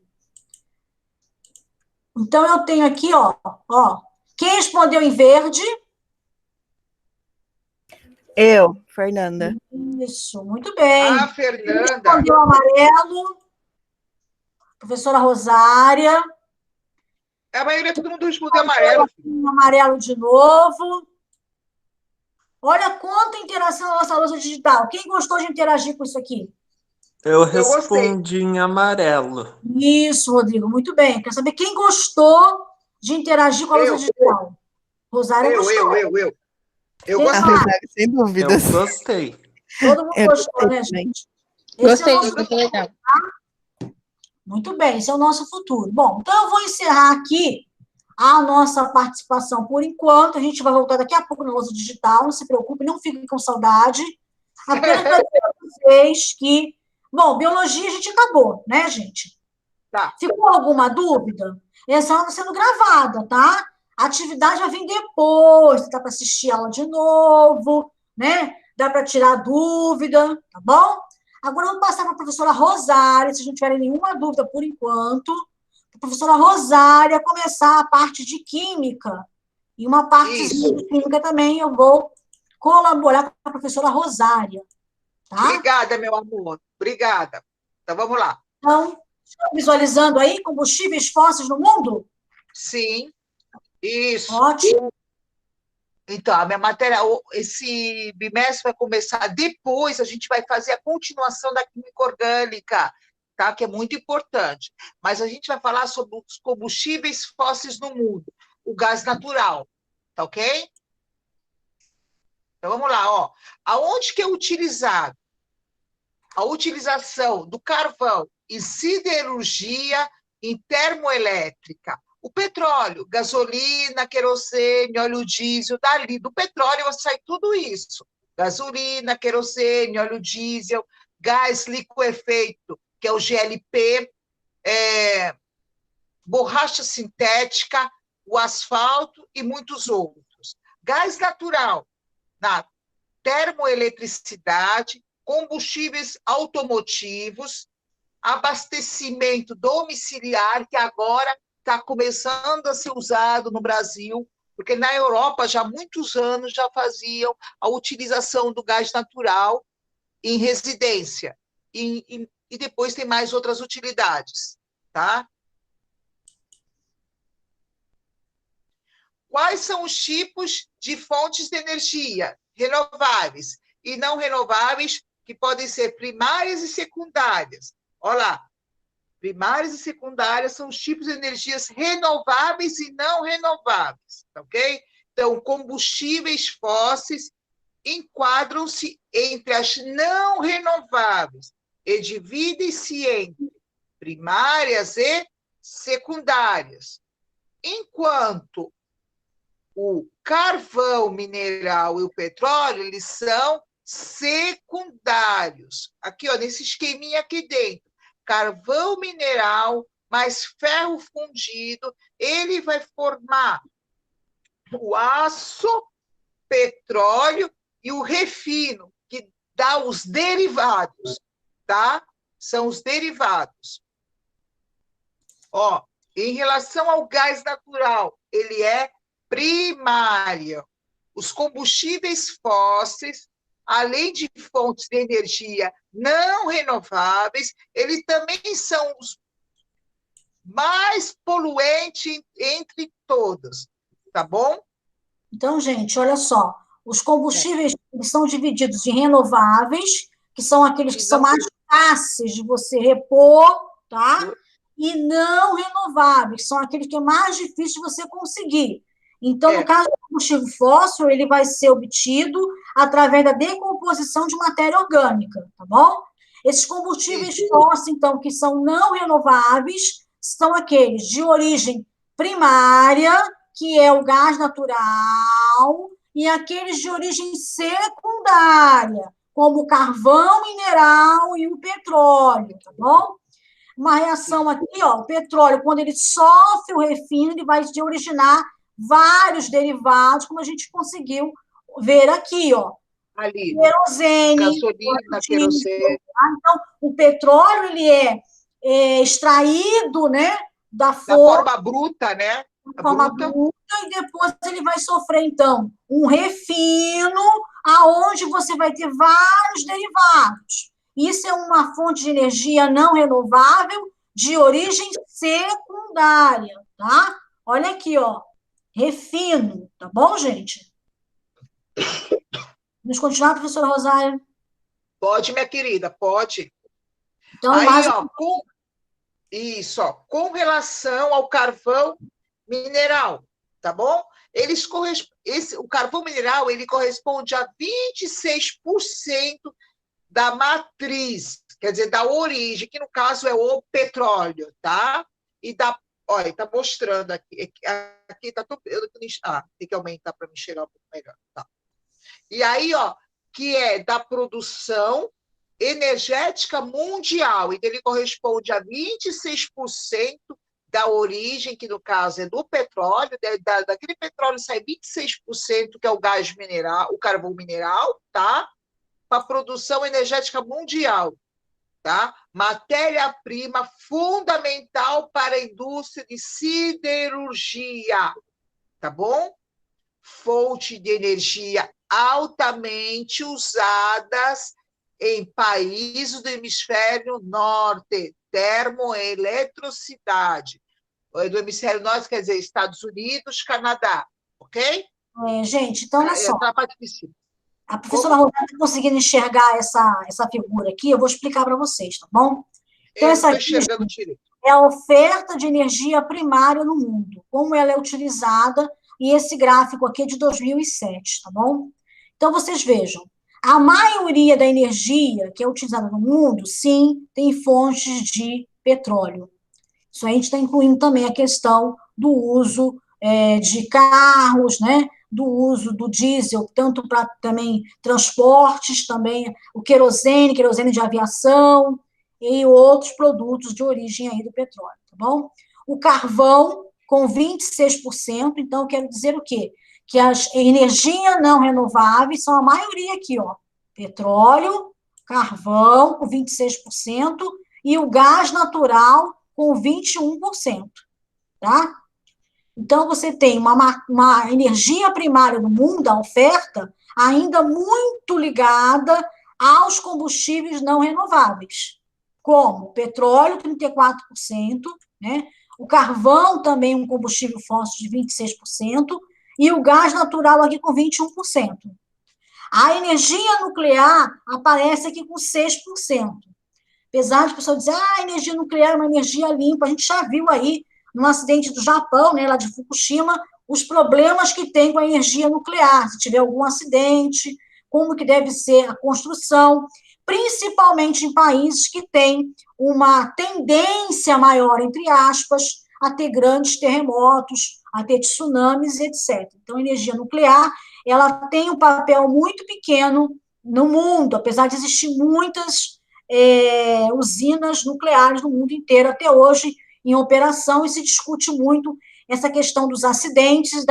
Então, eu tenho aqui, ó. Quem respondeu em verde? Eu, Fernanda. Isso, muito bem. Fernanda. Quem respondeu amarelo? Professora Rosária. A maioria todo mundo respondeu amarelo. Amarelo de novo. Olha quanta interação na nossa lousa digital. Quem gostou de interagir com isso aqui? Eu respondi em amarelo. Isso, Rodrigo, muito bem. Quero saber quem gostou de interagir com a lousa digital. Rosário gostou. Eu gostei. Sem dúvidas. Eu gostei. Todo mundo gostou, né, gente? Gostei, muito legal. Muito bem, esse é o nosso futuro. Bom, então eu vou encerrar aqui a nossa participação por enquanto. A gente vai voltar daqui a pouco na lousa digital, não se preocupe, não fiquem com saudade. Apenas para dizer para vocês que, bom, biologia a gente acabou, né, gente? Tá. Ficou alguma dúvida? Essa aula está sendo gravada, tá? A atividade vai vir depois, dá para assistir a aula de novo, né? Dá para tirar dúvida, tá bom? Agora eu vou passar para a professora Rosária, se não tiverem nenhuma dúvida por enquanto, a professora Rosária começar a parte de química. E uma parte de química também eu vou colaborar com a professora Rosária. Tá? Obrigada, meu amor. Obrigada. Então, vamos lá. Então, estão visualizando aí combustíveis fósseis no mundo? Sim. Isso. Ótimo. Então, a minha matéria, esse bimestre vai começar depois, a gente vai fazer a continuação da química orgânica, tá? Que é muito importante. Mas a gente vai falar sobre os combustíveis fósseis no mundo, o gás natural, tá ok? Então, vamos lá, ó. Aonde que é utilizado? A utilização do carvão em siderurgia, em termoelétrica. O petróleo, gasolina, querosene, óleo diesel, dali do petróleo vai sair tudo isso. Gasolina, querosene, óleo diesel, gás liquefeito, que é o GLP, borracha sintética, o asfalto e muitos outros. Gás natural, na termoeletricidade, combustíveis automotivos, abastecimento domiciliar, que agora está começando a ser usado no Brasil, porque na Europa já há muitos anos já faziam a utilização do gás natural em residência, e depois tem mais outras utilidades, tá? Quais são os tipos de fontes de energia renováveis e não renováveis, que podem ser primárias e secundárias? Olha lá, primárias e secundárias são os tipos de energias renováveis e não renováveis, ok? Então, combustíveis fósseis enquadram-se entre as não renováveis e dividem-se entre primárias e secundárias, enquanto o carvão mineral e o petróleo, eles são secundários. Aqui, ó, nesse esqueminha aqui dentro, carvão mineral mais ferro fundido, ele vai formar o aço, petróleo e o refino, que dá os derivados, tá? São os derivados. Ó, em relação ao gás natural, ele é primário. Os combustíveis fósseis, além de fontes de energia não renováveis, eles também são os mais poluentes entre todos, tá bom? Então, gente, olha só, os combustíveis são divididos em renováveis, que são aqueles que são mais fáceis de você repor, tá? E não renováveis, que são aqueles que é mais difícil de você conseguir. Então, no caso do combustível fóssil, ele vai ser obtido através da decomposição de matéria orgânica, tá bom? Esses combustíveis fósseis, então, que são não renováveis, são aqueles de origem primária, que é o gás natural, e aqueles de origem secundária, como o carvão mineral e o petróleo, tá bom? Uma reação aqui, ó, o petróleo, quando ele sofre o refino, ele vai originar vários derivados, como a gente conseguiu ver aqui, ó. Ali, querosene, gasolina, querosene. Então, o petróleo, ele é extraído, né, da forma bruta, né? Forma bruta, e depois ele vai sofrer, então, um refino, aonde você vai ter vários derivados. Isso é uma fonte de energia não renovável de origem secundária, tá? Olha aqui, ó. Refino, tá bom, gente? Vamos continuar, professora Rosária? Pode, minha querida, pode. Então, aí, ó, com relação ao carvão mineral, tá bom? O carvão mineral, ele corresponde a 26% da matriz, quer dizer, da origem, que no caso é o petróleo, tá? E olha, está mostrando aqui. Aqui está tudo. Tem que aumentar para me enxergar um pouco melhor. Tá. E aí, ó, que é da produção energética mundial. Então, ele corresponde a 26% da origem, que no caso é do petróleo. Daquele petróleo sai 26%, que é o gás mineral, o carvão mineral, tá? Para a produção energética mundial. Tá? Matéria-prima fundamental para a indústria de siderurgia, tá bom? Fonte de energia altamente usadas em países do hemisfério norte, termoeletricidade. Do hemisfério norte quer dizer Estados Unidos, Canadá, ok? Gente, então olha só. A professora Como? Rosária está conseguindo enxergar essa figura aqui, eu vou explicar para vocês, tá bom? Então, essa aqui é a oferta de energia primária no mundo, como ela é utilizada, e esse gráfico aqui é de 2007, tá bom? Então, vocês vejam, A maioria da energia que é utilizada no mundo, sim, tem fontes de petróleo. Isso aí a gente está incluindo também a questão do uso de carros, né? Do uso do diesel, tanto para também transportes, também o querosene de aviação e outros produtos de origem aí do petróleo, tá bom? O carvão, com 26%, então eu quero dizer o quê? Que as energias não renováveis são a maioria aqui, ó, petróleo, carvão, com 26%, e o gás natural, com 21%, tá? Então, você tem uma energia primária no mundo, a oferta, ainda muito ligada aos combustíveis não renováveis, como petróleo, 34%, né? O carvão, também um combustível fóssil de 26%, e o gás natural aqui com 21%. A energia nuclear aparece aqui com 6%. Apesar de as pessoas dizerem, a energia nuclear é uma energia limpa, a gente já viu aí, no acidente do Japão, né, lá de Fukushima, os problemas que tem com a energia nuclear, se tiver algum acidente, como que deve ser a construção, principalmente em países que têm uma tendência maior, entre aspas, a ter grandes terremotos, a ter tsunamis, etc. Então, a energia nuclear, ela tem um papel muito pequeno no mundo, apesar de existir muitas usinas nucleares no mundo inteiro até hoje em operação, e se discute muito essa questão dos acidentes,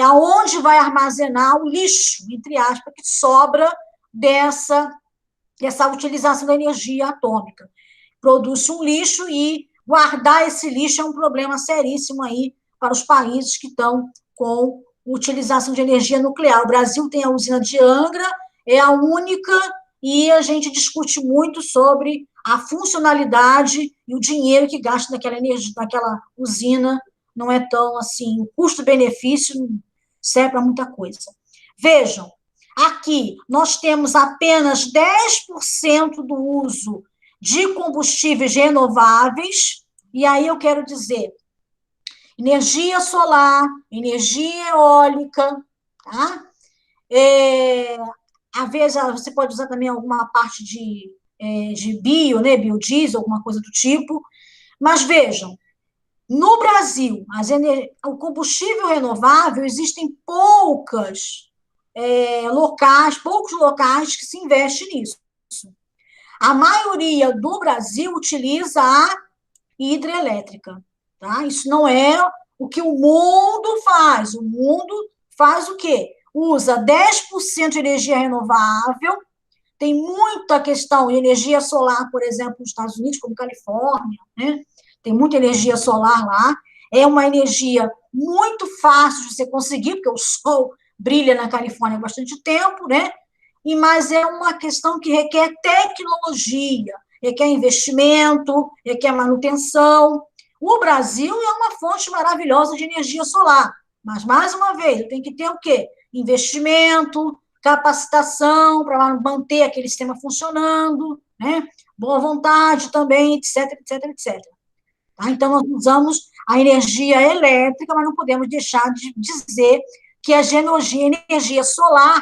aonde vai armazenar o lixo, entre aspas, que sobra dessa utilização da energia atômica. Produz um lixo e guardar esse lixo é um problema seríssimo aí para os países que estão com utilização de energia nuclear. O Brasil tem a usina de Angra, é a única, e a gente discute muito sobre a funcionalidade e o dinheiro que gasta naquela energia, naquela usina, não é tão assim, o custo-benefício serve para muita coisa. Vejam, aqui nós temos apenas 10% do uso de combustíveis renováveis, e aí eu quero dizer, energia solar, energia eólica, tá? Às vezes você pode usar também alguma parte de bio, né, biodiesel, alguma coisa do tipo, mas vejam, no Brasil, o combustível renovável, existem poucos locais que se investem nisso. A maioria do Brasil utiliza a hidrelétrica, tá? Isso não é o que o mundo faz. O mundo faz o quê? Usa 10% de energia renovável, tem muita questão de energia solar, por exemplo, nos Estados Unidos, como Califórnia, né? Tem muita energia solar lá, é uma energia muito fácil de você conseguir, porque o sol brilha na Califórnia há bastante tempo, né? Mas é uma questão que requer tecnologia, requer investimento, requer manutenção. O Brasil é uma fonte maravilhosa de energia solar, mas, mais uma vez, tem que ter o quê? Investimento, capacitação para manter aquele sistema funcionando, né? Boa vontade também, etc, etc, etc. Tá? Então, nós usamos a energia elétrica, mas não podemos deixar de dizer que a energia solar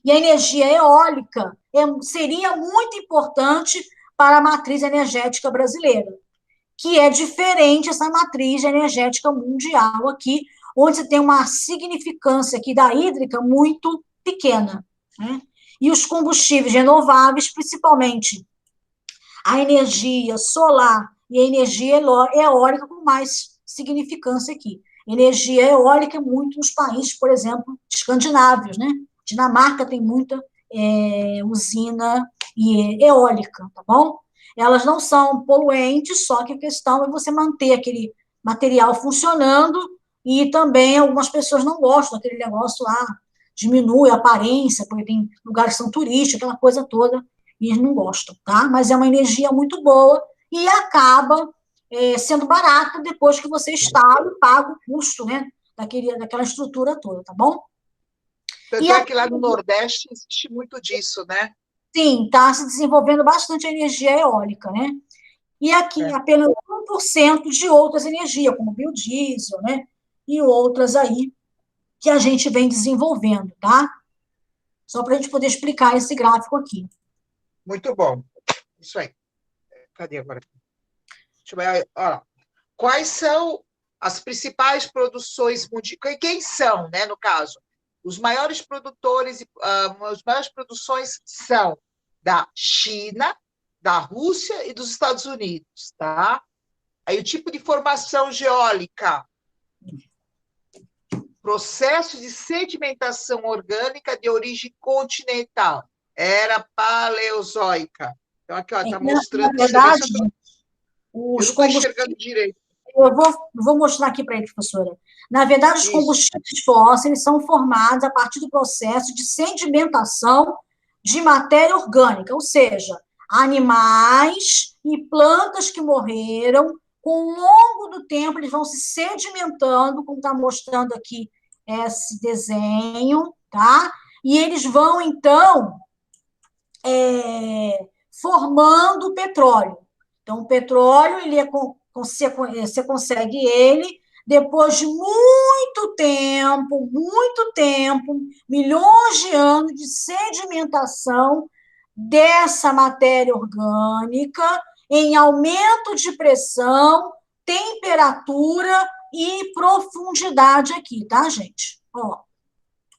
e a energia eólica seria muito importante para a matriz energética brasileira, que é diferente essa matriz energética mundial aqui, onde você tem uma significância aqui da hídrica muito pequena, né? E os combustíveis renováveis, principalmente a energia solar e a energia eólica com mais significância aqui. Energia eólica é muito nos países, por exemplo, escandinavos, né? Dinamarca tem muita usina eólica, tá bom? Elas não são poluentes, só que a questão é você manter aquele material funcionando, e também algumas pessoas não gostam daquele negócio lá, diminui a aparência, porque tem lugares que são turísticos, aquela coisa toda, e eles não gostam, tá? Mas é uma energia muito boa e acaba sendo barata depois que você instala e paga o custo, né, daquela estrutura toda, tá bom? Tanto é que lá no Nordeste existe muito disso, né? Sim, está se desenvolvendo bastante a energia eólica, né? E aqui apenas 1% de outras energias, como biodiesel, né? E outras aí que a gente vem desenvolvendo, tá? Só para a gente poder explicar esse gráfico aqui. Muito bom. Isso aí. Cadê agora? Deixa eu ver. Olha, quais são as principais produções mundiais? Quem são, né, no caso? Os maiores produtores, as maiores produções são da China, da Rússia e dos Estados Unidos, tá? Aí o tipo de formação geólica, processo de sedimentação orgânica de origem continental, era paleozoica. Então, aqui, ó, está mostrando... Na verdade, eu não estou enxergando direito. Eu vou mostrar aqui para ele, professora. Na verdade, os combustíveis fósseis são formados a partir do processo de sedimentação de matéria orgânica, ou seja, animais e plantas que morreram, com o longo do tempo, eles vão se sedimentando, como está mostrando aqui esse desenho, tá? E eles vão, então, formando o petróleo. Então, o petróleo, você consegue ele depois de muito tempo, milhões de anos de sedimentação dessa matéria orgânica em aumento de pressão, temperatura e profundidade aqui, tá, gente? Ó.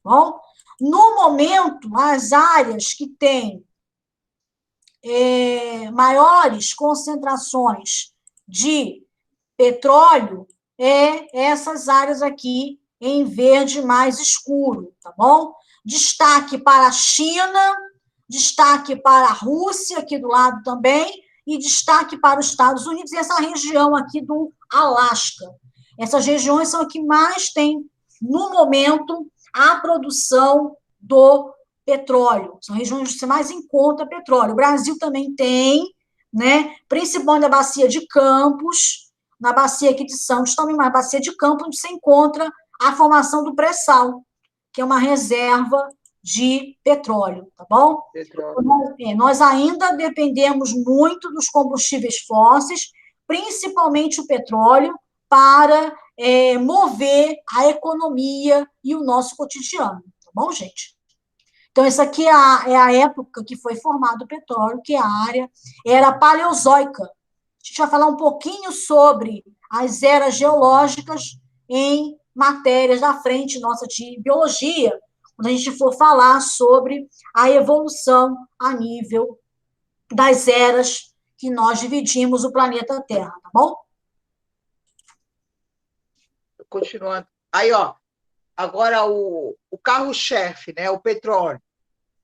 Bom, no momento, as áreas que têm maiores concentrações de petróleo essas áreas aqui em verde mais escuro, tá bom? Destaque para a China, destaque para a Rússia, aqui do lado também, e destaque para os Estados Unidos e essa região aqui do Alasca. Essas regiões são as que mais têm, no momento, a produção do petróleo. São regiões onde você mais encontra petróleo. O Brasil também tem, né? Principalmente na bacia de Campos, na bacia aqui de Santos também, mas na bacia de Campos, onde você encontra a formação do pré-sal, que é uma reserva de petróleo, tá bom? Nós ainda dependemos muito dos combustíveis fósseis, principalmente o petróleo, para mover a economia e o nosso cotidiano, tá bom, gente? Então, essa aqui é a época que foi formado o petróleo, que a área era paleozoica. A gente vai falar um pouquinho sobre as eras geológicas em matérias da frente nossa de biologia, quando a gente for falar sobre a evolução a nível das eras que nós dividimos o planeta Terra, tá bom? Continuando. Aí, ó, agora o carro-chefe, né, o petróleo.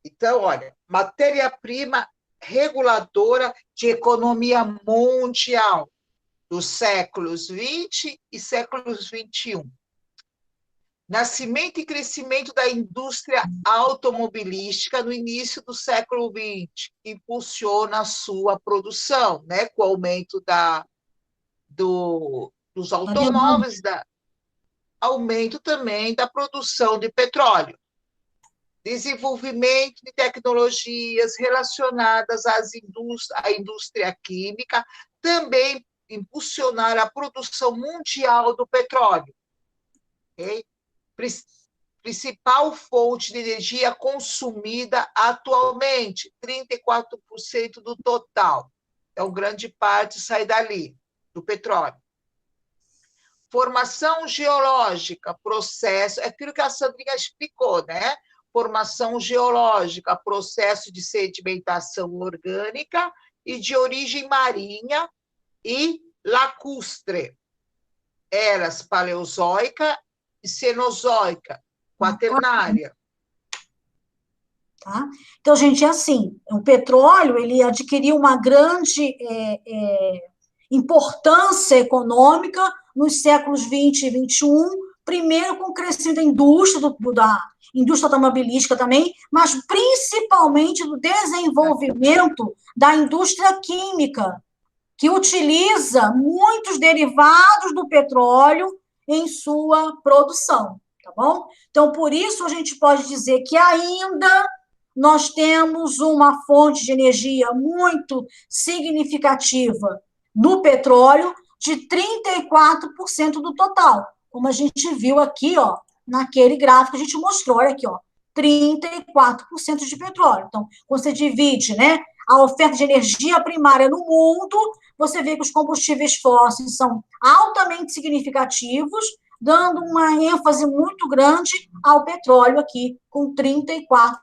Então, olha, matéria-prima reguladora de economia mundial dos séculos 20 e séculos 21. Nascimento e crescimento da indústria automobilística no início do século XX, que impulsiona a sua produção, né, com o aumento dos automóveis, aumento também da produção de petróleo. Desenvolvimento de tecnologias relacionadas à indústria química, também impulsionar a produção mundial do petróleo. Okay? Principal fonte de energia consumida atualmente, 34% do total. Então, grande parte sai dali, do petróleo. Formação geológica, processo, é aquilo que a Sandrinha explicou, né? Formação geológica, processo de sedimentação orgânica e de origem marinha e lacustre. Eras paleozoica e cenozoica, quaternária. Tá? Então, gente, é assim, o petróleo ele adquiriu uma grande importância econômica nos séculos 20 e 21, primeiro com o crescimento da indústria, da indústria automobilística também, mas principalmente do desenvolvimento da indústria química, que utiliza muitos derivados do petróleo em sua produção, tá bom? Então, por isso, a gente pode dizer que ainda nós temos uma fonte de energia muito significativa no petróleo, de 34% do total, como a gente viu aqui, ó, naquele gráfico que a gente mostrou, olha aqui, ó, 34% de petróleo. Então, quando você divide, né, a oferta de energia primária no mundo, você vê que os combustíveis fósseis são altamente significativos, dando uma ênfase muito grande ao petróleo aqui, com 34%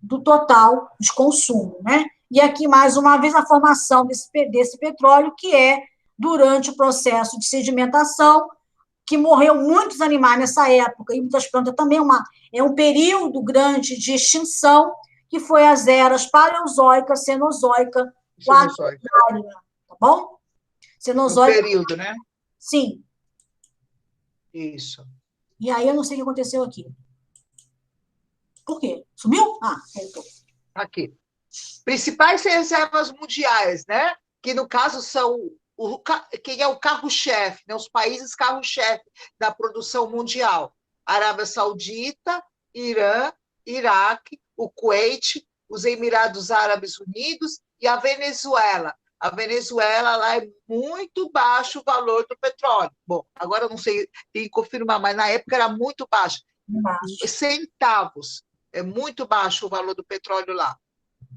do total de consumo, né? E aqui, mais uma vez, a formação desse petróleo, que é durante o processo de sedimentação, que morreu muitos animais nessa época, e muitas plantas também, é um período grande de extinção, que foi as eras paleozoica, cenozoica, quaternária, tá bom? Cenozoica. Um período, né? Sim. Isso. E aí eu não sei o que aconteceu aqui. Por quê? Sumiu? Ah, voltou. Aqui. Principais reservas mundiais, né? Que, no caso, são quem é o carro-chefe, né? Os países carro-chefe da produção mundial. Arábia Saudita, Irã, Iraque, o Kuwait, os Emirados Árabes Unidos e a Venezuela. A Venezuela, lá é muito baixo o valor do petróleo. Bom, agora eu não sei, tem que confirmar, mas na época era muito baixo. Centavos. É muito baixo o valor do petróleo lá.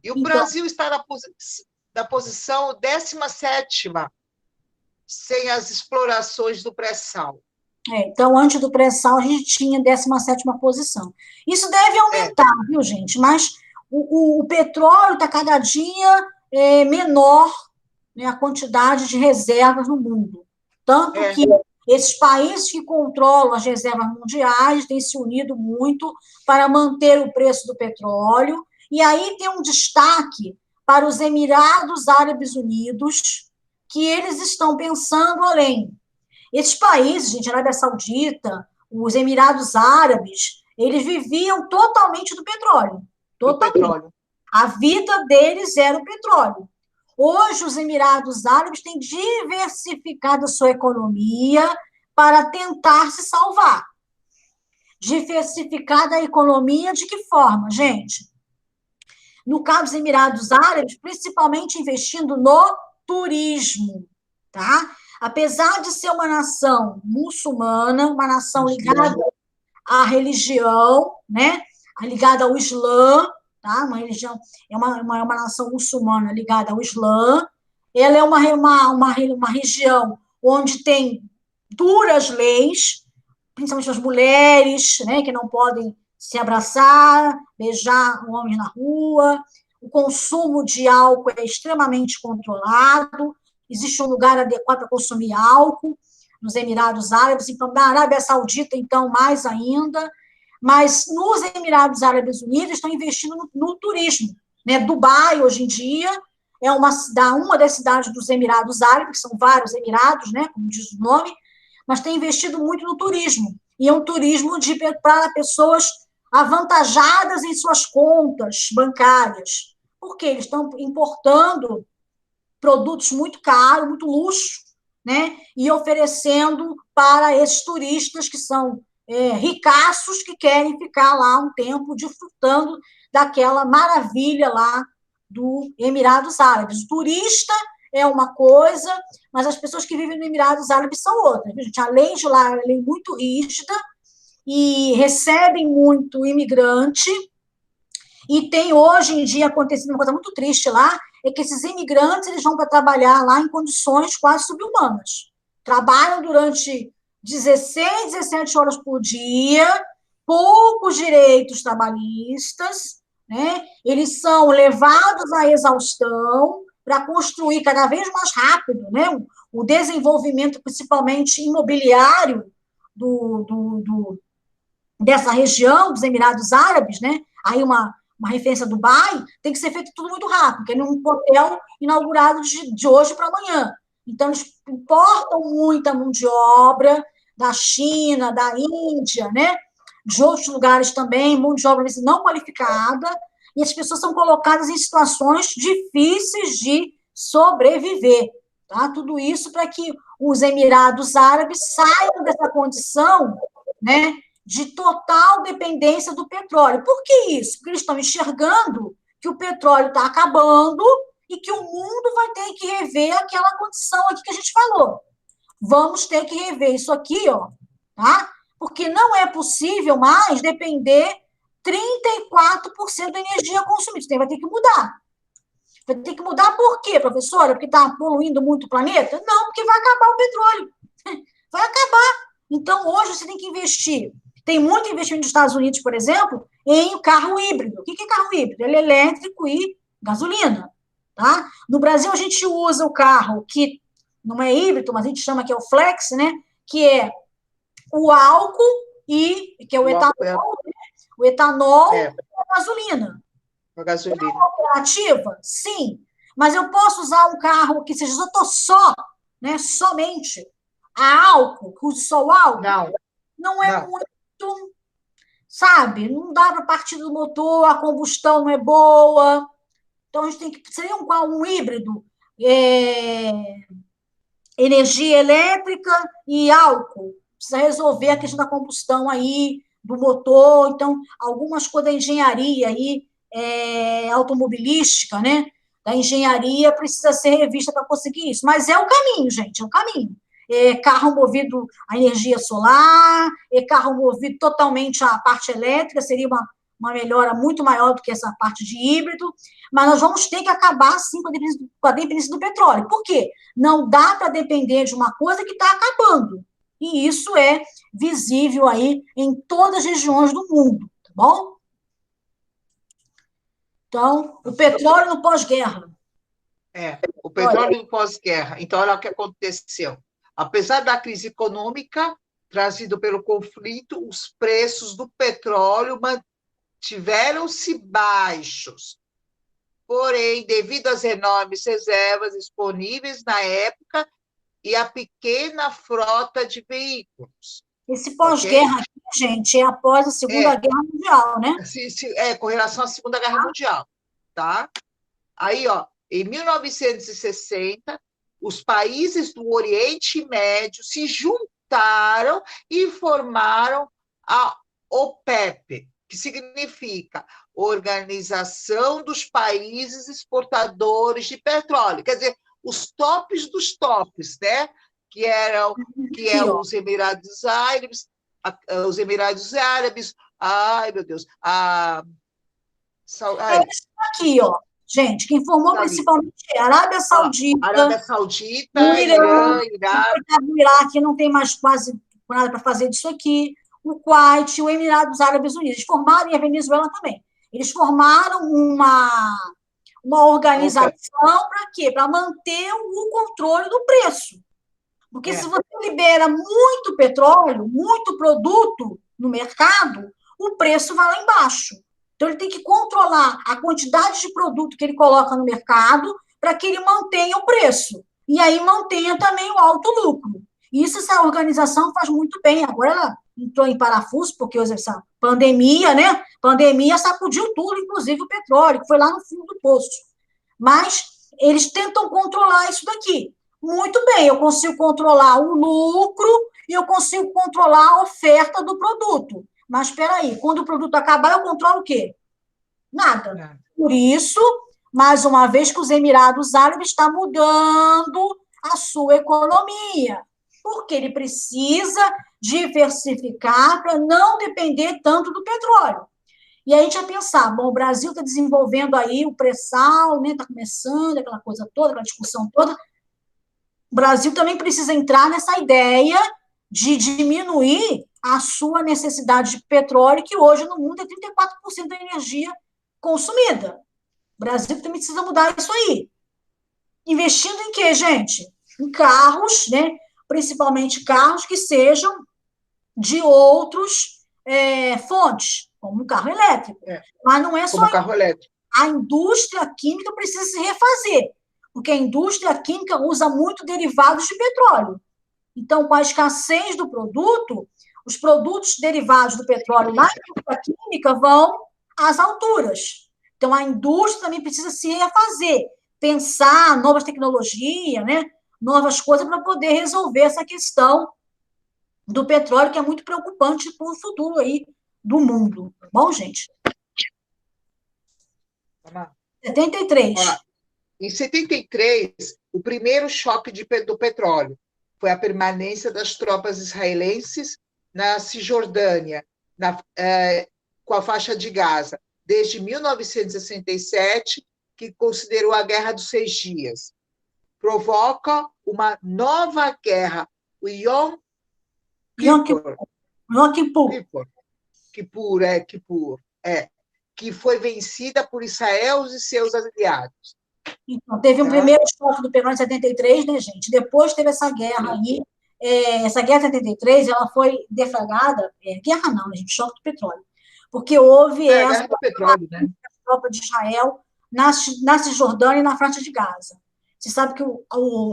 E o Brasil está na posição 17ª, sem as explorações do pré-sal. Então, antes do pré-sal, a gente tinha 17ª posição. Isso deve aumentar, viu, gente? Mas o petróleo está cada dia menor, né, a quantidade de reservas no mundo. Tanto que esses países que controlam as reservas mundiais têm se unido muito para manter o preço do petróleo. E aí tem um destaque para os Emirados Árabes Unidos, que eles estão pensando além. Esses países, gente, a Arábia Saudita, os Emirados Árabes, eles viviam totalmente do petróleo. Totalmente. A vida deles era o petróleo. Hoje, os Emirados Árabes têm diversificado a sua economia para tentar se salvar. Diversificada a economia de que forma, gente? No caso dos Emirados Árabes, principalmente investindo no turismo, tá? Apesar de ser uma nação muçulmana, uma nação ligada à religião, né? Ligada ao Islã, tá? Uma religião, é uma nação muçulmana ligada ao Islã. Ela é uma região onde tem duras leis, principalmente as mulheres, né, que não podem se abraçar, beijar homens na rua. O consumo de álcool é extremamente controlado. Existe um lugar adequado para consumir álcool nos Emirados Árabes, então, na Arábia Saudita, então, mais ainda. Mas nos Emirados Árabes Unidos estão investindo no turismo, né? Dubai, hoje em dia, é uma das cidades dos Emirados Árabes, que são vários Emirados, né, como diz o nome, mas tem investido muito no turismo. E é um turismo para pessoas avantajadas em suas contas bancárias, porque eles estão importando produtos muito caros, muito luxo, né, e oferecendo para esses turistas que são ricaços, que querem ficar lá um tempo desfrutando daquela maravilha lá do Emirados Árabes. O turista é uma coisa, mas as pessoas que vivem no Emirados Árabes são outras. Gente, a lei de lá é uma lei muito rígida e recebem muito imigrante, e tem hoje em dia acontecido uma coisa muito triste lá, é que esses imigrantes eles vão para trabalhar lá em condições quase subhumanas. Trabalham durante 16, 17 horas por dia, poucos direitos trabalhistas, né? Eles são levados à exaustão para construir cada vez mais rápido, né, o desenvolvimento, principalmente imobiliário, dessa região dos Emirados Árabes, né? Aí uma referência a Dubai, tem que ser feito tudo muito rápido, porque é um hotel inaugurado de hoje para amanhã. Então, eles importam muita mão de obra da China, da Índia, né? De outros lugares também, mão de obra não qualificada, e as pessoas são colocadas em situações difíceis de sobreviver. Tá? Tudo isso para que os Emirados Árabes saiam dessa condição, né, de total dependência do petróleo. Por que isso? Porque eles estão enxergando que o petróleo está acabando e que o mundo vai ter que rever aquela condição aqui que a gente falou. Vamos ter que rever isso aqui, ó, tá? Porque não é possível mais depender 34% da energia consumida. Então, vai ter que mudar. Vai ter que mudar por quê, professora? Porque está poluindo muito o planeta? Não, porque vai acabar o petróleo. Vai acabar. Então, hoje você tem que investir. Tem muito investimento nos Estados Unidos, por exemplo, em carro híbrido. O que é carro híbrido? Ele é elétrico e gasolina. Tá? No Brasil, a gente usa o carro que não é híbrido, mas a gente chama que é o flex, né? Que é o álcool que é o etanol, né? O etanol e a gasolina. A gasolina. É uma alternativa? Sim. Mas eu posso usar um carro que seja né, somente a álcool, que use só o álcool? Não é muito, sabe? Não dá para partir do motor, a combustão não é boa. Então, a gente tem que... Seria um híbrido, energia elétrica e álcool. Precisa resolver a questão da combustão aí, do motor. Então, algumas coisas da engenharia aí, automobilística, né? Da engenharia precisa ser revista para conseguir isso. Mas é o caminho, gente, é o caminho. Carro movido a energia solar, carro movido totalmente à parte elétrica, seria uma melhora muito maior do que essa parte de híbrido, mas nós vamos ter que acabar, sim, com a dependência do petróleo. Por quê? Não dá para depender de uma coisa que está acabando. E isso é visível aí em todas as regiões do mundo, tá bom? Então, o petróleo no pós-guerra. O petróleo no pós-guerra. Então, olha o que aconteceu. Apesar da crise econômica trazida pelo conflito, os preços do petróleo mantiveram-se baixos. Porém, devido às enormes reservas disponíveis na época e a pequena frota de veículos. Esse pós-guerra aqui, gente, é após a Segunda Guerra Mundial, né? Com relação à Segunda Guerra Mundial, tá? Aí, em 1960, os países do Oriente Médio se juntaram e formaram a OPEP, que significa Organização dos Países Exportadores de Petróleo. Quer dizer, os tops dos tops, né? Que eram os Emirados Árabes, ai, meu Deus, aqui, gente, quem formou principalmente é a Arábia Saudita, o Irã, o Iraque não tem mais quase nada para fazer disso aqui, o Kuwait, o Emirados Árabes Unidos, eles formaram, e a Venezuela também, eles formaram uma organização para quê? Para manter o controle do preço. Porque se você libera muito petróleo, muito produto no mercado, o preço vai lá embaixo. Então, ele tem que controlar a quantidade de produto que ele coloca no mercado para que ele mantenha o preço. E aí mantenha também o alto lucro. Isso essa organização faz muito bem. Agora ela entrou em parafuso, porque essa pandemia, né? Pandemia sacudiu tudo, inclusive o petróleo, que foi lá no fundo do poço. Mas eles tentam controlar isso daqui. Muito bem, eu consigo controlar o lucro e eu consigo controlar a oferta do produto. Mas, espera aí, quando o produto acabar, eu controlo o quê? Nada. Por isso, mais uma vez, que os Emirados Árabes estão mudando a sua economia, porque ele precisa diversificar para não depender tanto do petróleo. E aí a gente vai pensar, bom, o Brasil está desenvolvendo aí o pré-sal, né, está começando aquela coisa toda, aquela discussão toda. O Brasil também precisa entrar nessa ideia de diminuir a sua necessidade de petróleo, que hoje no mundo é 34% da energia consumida. O Brasil também precisa mudar isso aí. Investindo em quê, gente? Em carros, né? Principalmente carros que sejam de outros fontes, como um carro elétrico. Mas não é só como carro elétrico. A indústria química precisa se refazer, porque a indústria química usa muito derivados de petróleo. Então, com a escassez do produto, os produtos derivados do petróleo na indústria química vão às alturas. Então, a indústria também precisa se refazer, pensar novas tecnologias, né? Novas coisas para poder resolver essa questão do petróleo, que é muito preocupante para o futuro aí do mundo. Tá bom, gente? 73. Olha, em 73, o primeiro choque do petróleo foi a permanência das tropas israelenses na Cisjordânia, com a faixa de Gaza desde 1967, que considerou a Guerra dos 6 Dias. Provoca uma nova guerra, o Yom Kippur. Kippur, que foi vencida por Israel e seus aliados. Então, teve um primeiro choque do petróleo em 73, né, gente? Depois teve essa guerra aí. Essa guerra de 73, ela foi deflagrada, guerra não, né, gente? Choque do petróleo. Porque houve a guerra do petróleo, né? tropa de Israel na Cisjordânia e na faixa de Gaza. Você sabe que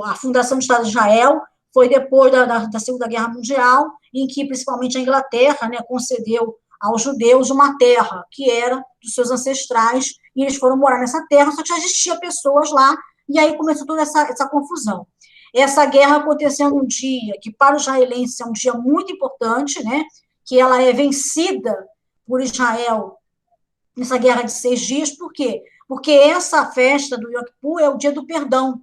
a fundação do Estado de Israel foi depois da Segunda Guerra Mundial, em que principalmente a Inglaterra, né, concedeu aos judeus uma terra que era dos seus ancestrais, e eles foram morar nessa terra, só que já existia pessoas lá, e aí começou toda essa confusão. Essa guerra aconteceu num dia que, para os israelenses, é um dia muito importante, né, que ela é vencida por Israel nessa guerra de 6 dias. Por quê? Porque essa festa do Yom Kippur é o dia do perdão.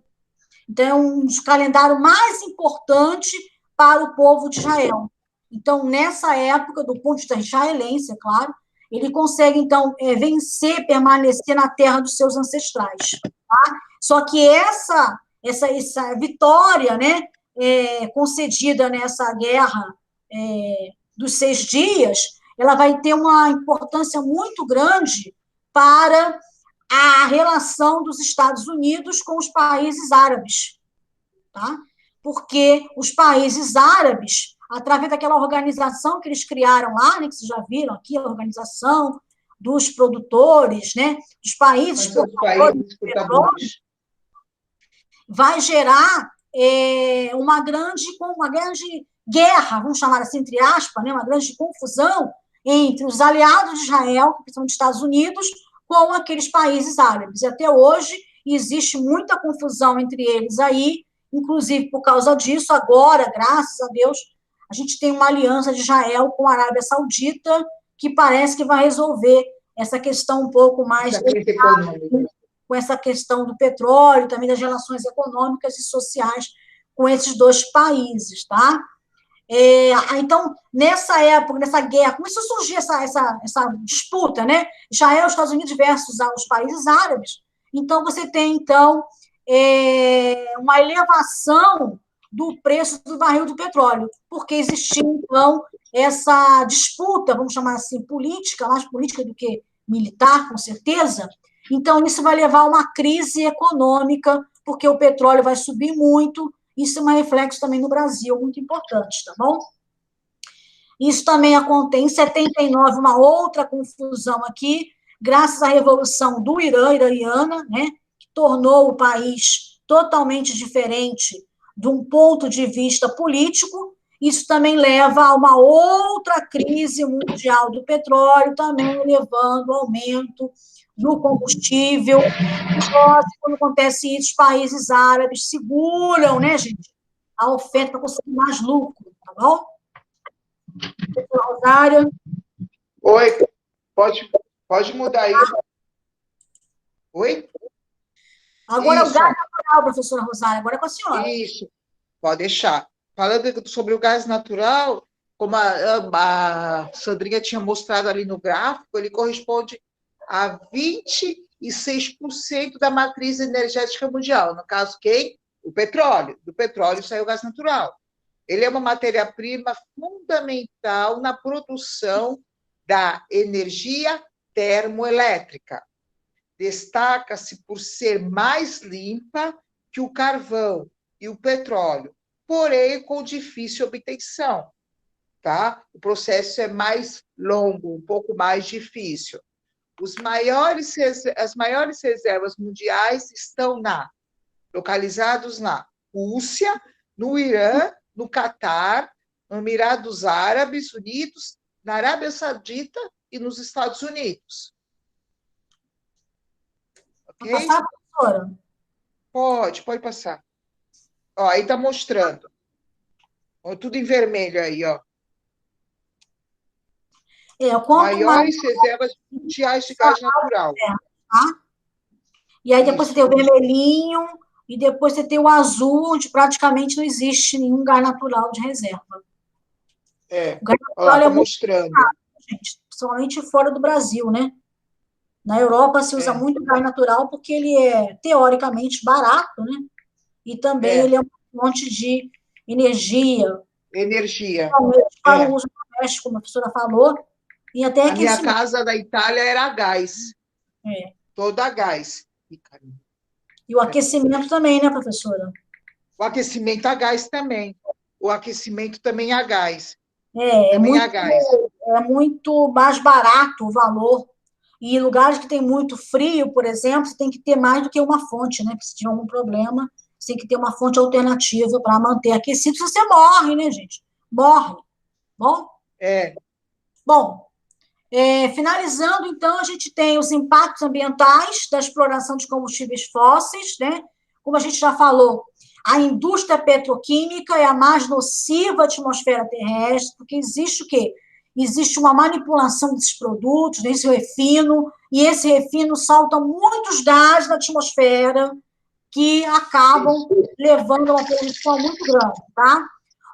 Então, é um dos calendários mais importantes para o povo de Israel. Então, nessa época, do ponto de vista israelense, é claro, ele consegue, então, vencer, permanecer na terra dos seus ancestrais. Tá? Só que essa vitória, né, concedida nessa guerra dos 6 dias, ela vai ter uma importância muito grande para a relação dos Estados Unidos com os países árabes, tá? Porque os países árabes, através daquela organização que eles criaram lá, né, que vocês já viram aqui, a organização dos produtores, né, dos países exportadores, vai gerar uma grande guerra, vamos chamar assim, entre aspas, né, uma grande confusão entre os aliados de Israel, que são dos Estados Unidos, com aqueles países árabes. E até hoje existe muita confusão entre eles aí, inclusive por causa disso, agora, graças a Deus, a gente tem uma aliança de Israel com a Arábia Saudita, que parece que vai resolver essa questão um pouco mais com essa questão do petróleo, também das relações econômicas e sociais com esses dois países, tá? Então, nessa época, nessa guerra, começou a surgir essa disputa, né? Israel, Estados Unidos versus os países árabes. Então, você tem, então, uma elevação do preço do barril do petróleo, porque existia, então, essa disputa, vamos chamar assim, política, mais política do que militar, com certeza. Então, isso vai levar a uma crise econômica, porque o petróleo vai subir muito. Isso é um reflexo também no Brasil, muito importante, tá bom? Isso também acontece em 79, uma outra confusão aqui, graças à Revolução do Irã, iraniana, né, que tornou o país totalmente diferente de um ponto de vista político. Isso também leva a uma outra crise mundial do petróleo, também levando ao aumento do combustível. Quando acontece isso, os países árabes seguram, né, gente, a oferta para conseguir mais lucro, tá bom? Rosário? Oi, pode mudar aí. Oi? Agora isso. O gás natural, professora Rosário, agora é com a senhora. Isso, pode deixar. Falando sobre o gás natural, como a Sandrinha tinha mostrado ali no gráfico, ele corresponde a 26% da matriz energética mundial. No caso, quem? O petróleo. Do petróleo sai o gás natural. Ele é uma matéria-prima fundamental na produção da energia termoelétrica. Destaca-se por ser mais limpa que o carvão e o petróleo, porém com difícil obtenção. Tá? O processo é mais longo, um pouco mais difícil. As maiores reservas mundiais estão localizados na Rússia, no Irã, no Catar, no Emirados Árabes Unidos, na Arábia Saudita e nos Estados Unidos. Ok? Pode passar, professora? Pode passar. Ó, aí está mostrando. Ó, tudo em vermelho aí, ó. Maiores reservas mundiais de gás natural. Tá? E aí depois você tem o vermelhinho, e depois você tem o azul, onde praticamente não existe nenhum gás natural de reserva. O gás natural é mostrando. Gente, principalmente fora do Brasil, né? Na Europa se usa muito gás natural porque ele é, teoricamente, barato, né? E também ele é uma fonte de energia. Energia. Para o uso doméstico, como a professora falou, e até a minha casa da Itália era a gás. Toda a gás. E o aquecimento também, né, professora? O aquecimento a gás também. O aquecimento também a gás. É muito mais barato o valor. E em lugares que tem muito frio, por exemplo, você tem que ter mais do que uma fonte, né? Se tiver algum problema, você tem que ter uma fonte alternativa para manter aquecido, se você morre, né, gente? Morre. Bom? Bom, finalizando, então, a gente tem os impactos ambientais da exploração de combustíveis fósseis, né? Como a gente já falou, a indústria petroquímica é a mais nociva à atmosfera terrestre, porque existe o quê? Existe uma manipulação desses produtos, desse refino, e esse refino solta muitos gases na atmosfera que acabam levando a uma poluição muito grande, tá?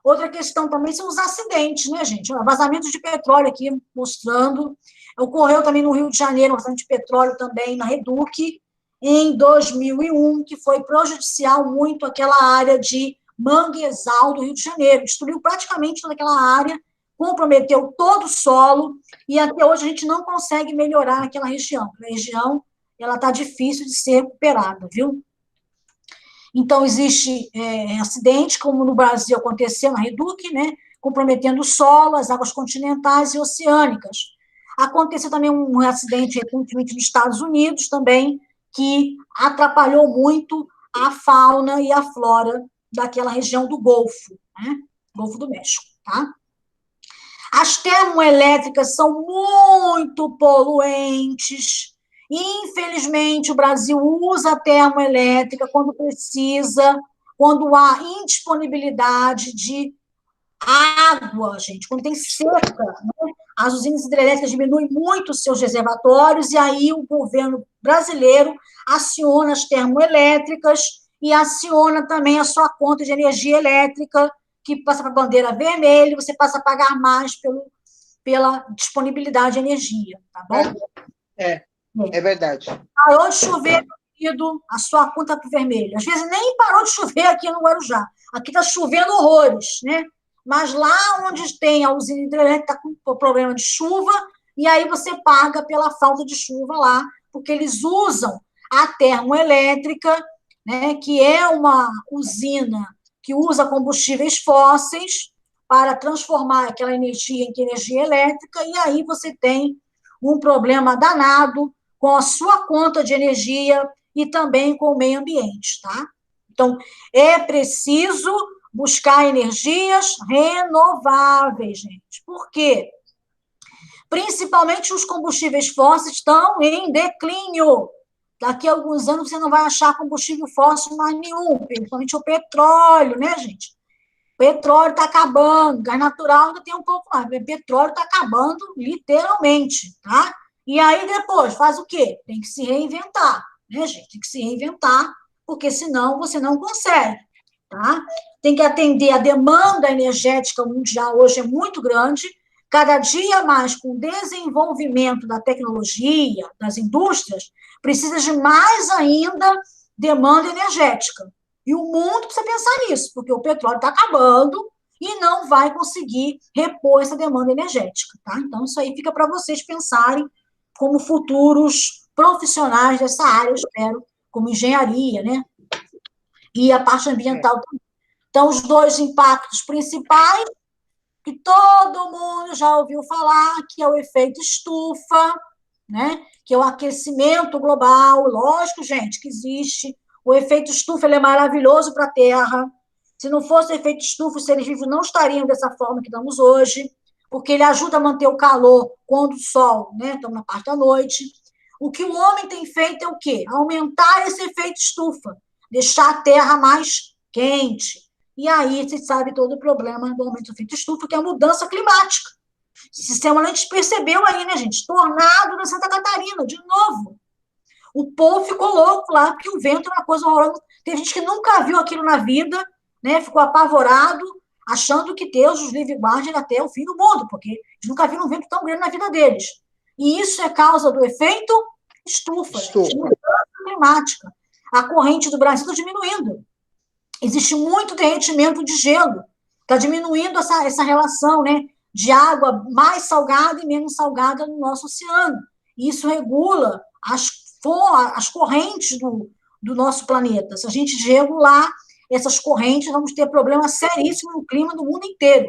Outra questão também são os acidentes, né, gente? Vazamento de petróleo aqui mostrando. Ocorreu também no Rio de Janeiro, um vazamento de petróleo também na Reduc, em 2001, que foi prejudicial muito aquela área de manguezal do Rio de Janeiro. Destruiu praticamente toda aquela área, comprometeu todo o solo, e até hoje a gente não consegue melhorar aquela região. A região está difícil de ser recuperada, viu? Então, existe acidente, como no Brasil aconteceu na Reduc, né, comprometendo o solo, as águas continentais e oceânicas. Aconteceu também um acidente recentemente nos Estados Unidos também, que atrapalhou muito a fauna e a flora daquela região do Golfo, né, Golfo do México, tá? As termoelétricas são muito poluentes. Infelizmente, o Brasil usa a termoelétrica quando precisa, quando há indisponibilidade de água, gente, quando tem seca, né? As usinas hidrelétricas diminuem muito os seus reservatórios, e aí o governo brasileiro aciona as termoelétricas e aciona também a sua conta de energia elétrica, que passa para a bandeira vermelha, e você passa a pagar mais pela disponibilidade de energia, tá bom? É verdade. Parou de chover, querido, a sua conta está vermelha. Às vezes nem parou de chover aqui no Guarujá. Aqui está chovendo horrores, né? Mas lá onde tem a usina hidrelétrica está com problema de chuva, e aí você paga pela falta de chuva lá, porque eles usam a termoelétrica, né, que é uma usina que usa combustíveis fósseis para transformar aquela energia em energia elétrica, e aí você tem um problema danado com a sua conta de energia e também com o meio ambiente, tá? Então, é preciso buscar energias renováveis, gente. Por quê? Principalmente os combustíveis fósseis estão em declínio. Daqui a alguns anos você não vai achar combustível fóssil mais nenhum, principalmente o petróleo, né, gente? O petróleo está acabando, gás natural ainda tem um pouco mais, mas o petróleo está acabando literalmente, tá? E aí depois faz o quê? Tem que se reinventar, né, gente? Tem que se reinventar, porque senão você não consegue, tá? Tem que atender a demanda energética mundial hoje é muito grande, cada dia mais com o desenvolvimento da tecnologia, das indústrias, precisa de mais ainda demanda energética. E o mundo precisa pensar nisso, porque o petróleo está acabando e não vai conseguir repor essa demanda energética, tá? Então, isso aí fica para vocês pensarem como futuros profissionais dessa área, eu espero, como engenharia, né? E a parte ambiental também. Então, os dois impactos principais, que todo mundo já ouviu falar, que é o efeito estufa, né? Que é o aquecimento global. Lógico, gente, que existe. O efeito estufa ele é maravilhoso para a Terra. Se não fosse o efeito estufa, os seres vivos não estariam dessa forma que estamos hoje, porque ele ajuda a manter o calor quando o sol, né, estamos na parte da noite. O que o homem tem feito é o quê? Aumentar esse efeito estufa, deixar a Terra mais quente. E aí você sabe todo o problema do aumento do efeito estufa, que é a mudança climática. Esse sistema a gente percebeu aí, né, gente? Tornado na Santa Catarina, de novo. O povo ficou louco lá, porque o vento era uma coisa horrorosa. Tem gente que nunca viu aquilo na vida, né? Ficou apavorado. achando que Deus os livre guarde até o fim do mundo, porque eles nunca viram um vento tão grande na vida deles. E isso é causa do efeito estufa. Mudança climática. A corrente do Brasil está diminuindo. Existe muito derretimento de gelo. Está diminuindo essa relação, né, de água mais salgada e menos salgada no nosso oceano. E isso regula as correntes do nosso planeta. Se a gente desregular essas correntes, vamos ter problema seríssimo no clima do mundo inteiro.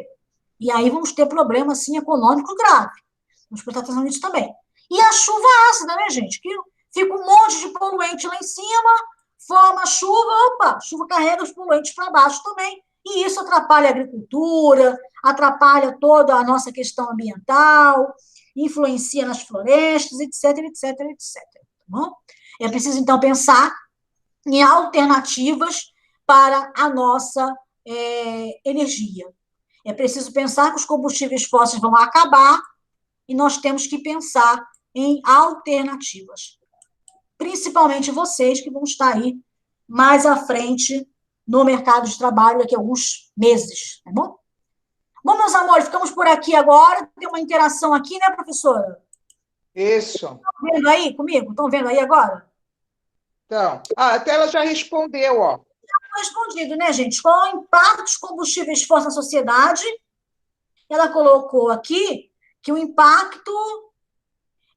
E aí vamos ter problema, assim, econômico grave. Vamos prestar atenção nisso também. E a chuva ácida, né, gente? Que fica um monte de poluente lá em cima, forma chuva, opa, chuva carrega os poluentes para baixo também. E isso atrapalha a agricultura, atrapalha toda a nossa questão ambiental, influencia nas florestas, etc, etc, etc. Tá bom? É preciso, então, pensar em alternativas para a nossa energia. É preciso pensar que os combustíveis fósseis vão acabar e nós temos que pensar em alternativas. Principalmente vocês que vão estar aí mais à frente no mercado de trabalho daqui a alguns meses, tá bom? Bom, meus amores, ficamos por aqui agora. Tem uma interação aqui, né, professora? Isso. Estão vendo aí comigo? Estão vendo aí agora? Então, a tela já respondeu, ó. Já respondido, né, gente? Qual é o impacto dos combustíveis fósseis na sociedade? Ela colocou aqui que o impacto,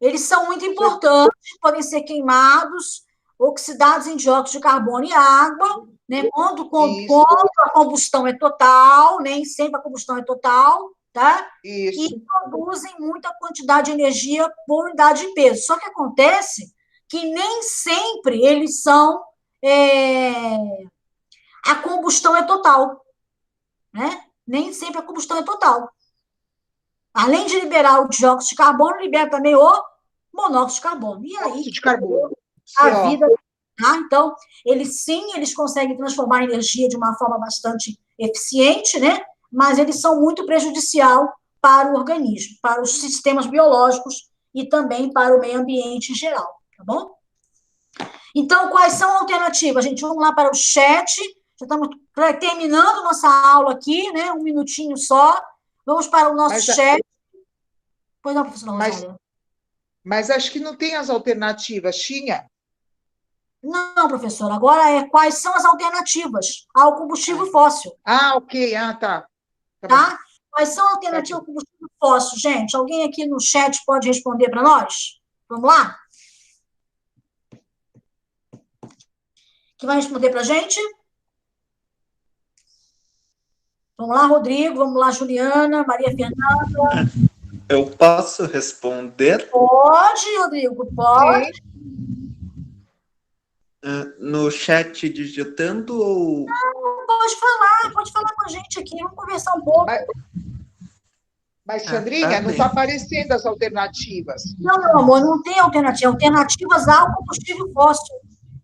eles são muito importantes, podem ser queimados, oxidados em dióxido de carbono e água, né? Quando a combustão é total, nem sempre a combustão é total, tá? Isso. E produzem muita quantidade de energia por unidade de peso. Só que acontece que nem sempre eles são... a combustão é total, né? Nem sempre a combustão é total. Além de liberar o dióxido de carbono, libera também o monóxido de carbono. E aí, de carbono. a vida... Tá? Então, eles conseguem transformar a energia de uma forma bastante eficiente, né? Mas eles são muito prejudicial para o organismo, para os sistemas biológicos e também para o meio ambiente em geral, tá bom? Então, quais são as alternativas? Gente, vamos lá para o chat. Já estamos terminando nossa aula aqui, né? Um minutinho só. Vamos para o nosso chat. Pois não, professora Rosália. Mas acho que não tem as alternativas. Tinha? Não, professora. Agora quais são as alternativas ao combustível fóssil. Ah, ok. Ah, tá. Tá? Quais são as alternativas ao combustível fóssil, gente? Alguém aqui no chat pode responder para nós? Vamos lá? Quem vai responder para a gente? Vamos lá, Rodrigo. Vamos lá, Juliana, Maria Fernanda. Eu posso responder? Pode, Rodrigo, pode. Sim. No chat digitando ou... Não, pode falar com a gente aqui, vamos conversar um pouco. Mas Sandrinha, não está aparecendo as alternativas. Não, amor, não tem alternativa. Alternativas ao combustível fóssil.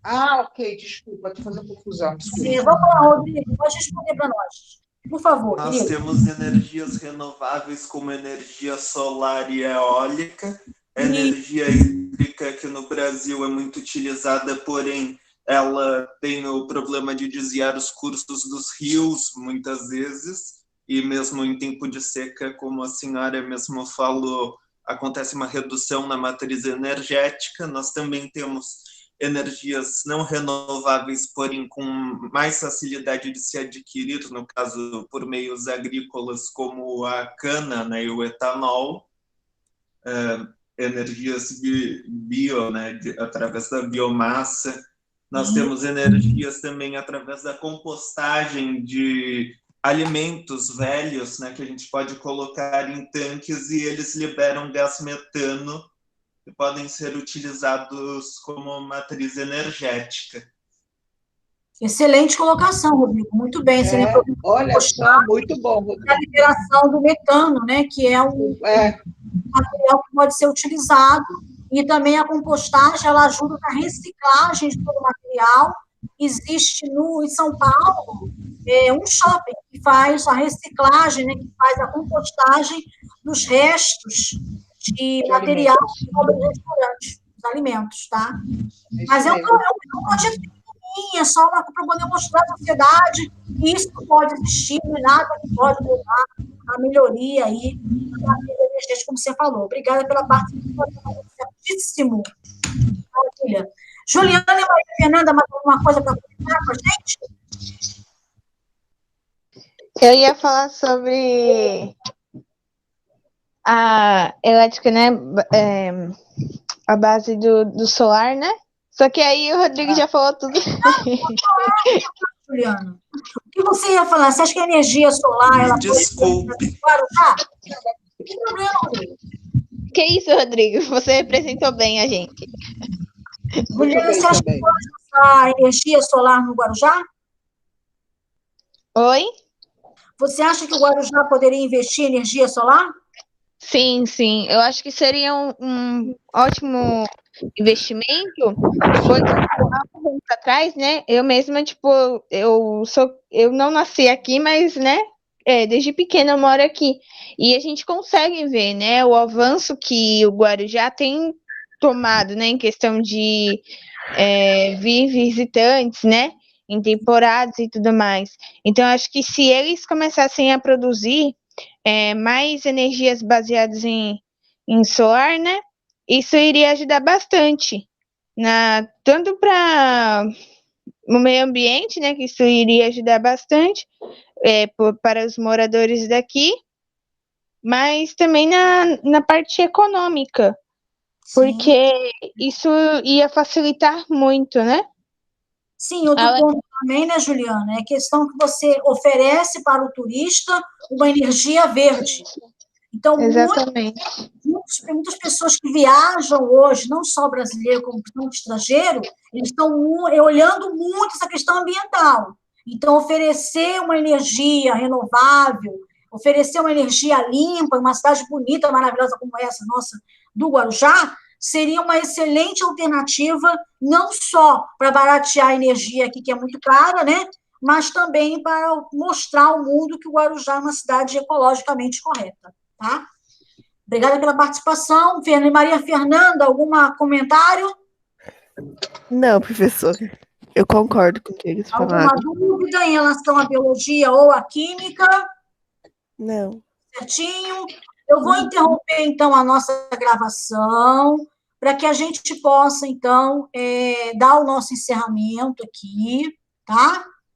Ah, ok, desculpa, estou fazendo confusão. Sim, vamos lá, Rodrigo, pode responder para nós. Por favor, Nós querido. temos energias renováveis como energia solar e eólica, energia hídrica que no Brasil é muito utilizada, porém ela tem o problema de desviar os cursos dos rios muitas vezes, e mesmo em tempo de seca, como a senhora mesmo falou, acontece uma redução na matriz energética. Nós também temos energias não renováveis, porém com mais facilidade de se adquirir, no caso, por meios agrícolas, como a cana, né, e o etanol, energias bio, né, através da biomassa. Nós temos energias também através da compostagem de alimentos velhos, né, que a gente pode colocar em tanques e eles liberam gás metano, que podem ser utilizados como matriz energética. Excelente colocação, Rodrigo. Muito bem. Olha só, muito bom, Rodrigo. A liberação do metano, né, que é um material que pode ser utilizado, e também a compostagem, ela ajuda na reciclagem de todo o material. Existe em São Paulo um shopping que faz a reciclagem, né, que faz a compostagem dos restos de material de restaurante, dos alimentos, tá? Mas é um projeto é só para poder mostrar à sociedade que isso pode existir, não é nada que pode levar à melhoria aí da vida energética, como você falou. Obrigada pela participação, certíssimo. Maravilha. Juliana e Maria Fernanda, mais alguma coisa para comentar com a gente? Eu ia falar sobre a elétrica, né? A base do solar, né? Só que aí o Rodrigo já falou tudo. Juliana, o que você ia falar? Você acha que a energia solar... ela Desculpe. Guarujá? Não tem problema, Rodrigo. Que isso, Rodrigo? Você representou bem a gente. Juliana, bem você acha que também. pode usar energia solar no Guarujá? Oi? Você acha que o Guarujá poderia investir em energia solar? Sim, sim. Eu acho que seria um ótimo investimento, pois há um tempo atrás, né? Eu mesma, tipo, eu não nasci aqui, mas, né? Desde pequena eu moro aqui. E a gente consegue ver, né? O avanço que o Guarujá tem tomado, né? Em questão de vir visitantes, né? Em temporadas e tudo mais. Então, acho que se eles começassem a produzir mais energias baseadas em solar, né? Isso iria ajudar bastante, tanto para o meio ambiente, né? Que isso iria ajudar bastante para os moradores daqui, mas também na parte econômica, porque isso ia facilitar muito, né? Sim, outro ponto também, né, Juliana, é a questão que você oferece para o turista uma energia verde. Então, Exatamente. muitas pessoas que viajam hoje, não só brasileiro, como estrangeiro, eles estão olhando muito essa questão ambiental. Então, oferecer uma energia renovável, oferecer uma energia limpa, uma cidade bonita, maravilhosa como essa nossa do Guarujá, seria uma excelente alternativa, não só para baratear a energia aqui, que é muito cara, né? Mas também para mostrar ao mundo que o Guarujá é uma cidade ecologicamente correta, tá? Obrigada pela participação. Maria Fernanda, algum comentário? Não, professor. Eu concordo com o que eles Alguma falaram. dúvida em relação à biologia ou à química? Não. Certinho? Eu vou interromper, então, a nossa gravação para que a gente possa, então, dar o nosso encerramento aqui, tá?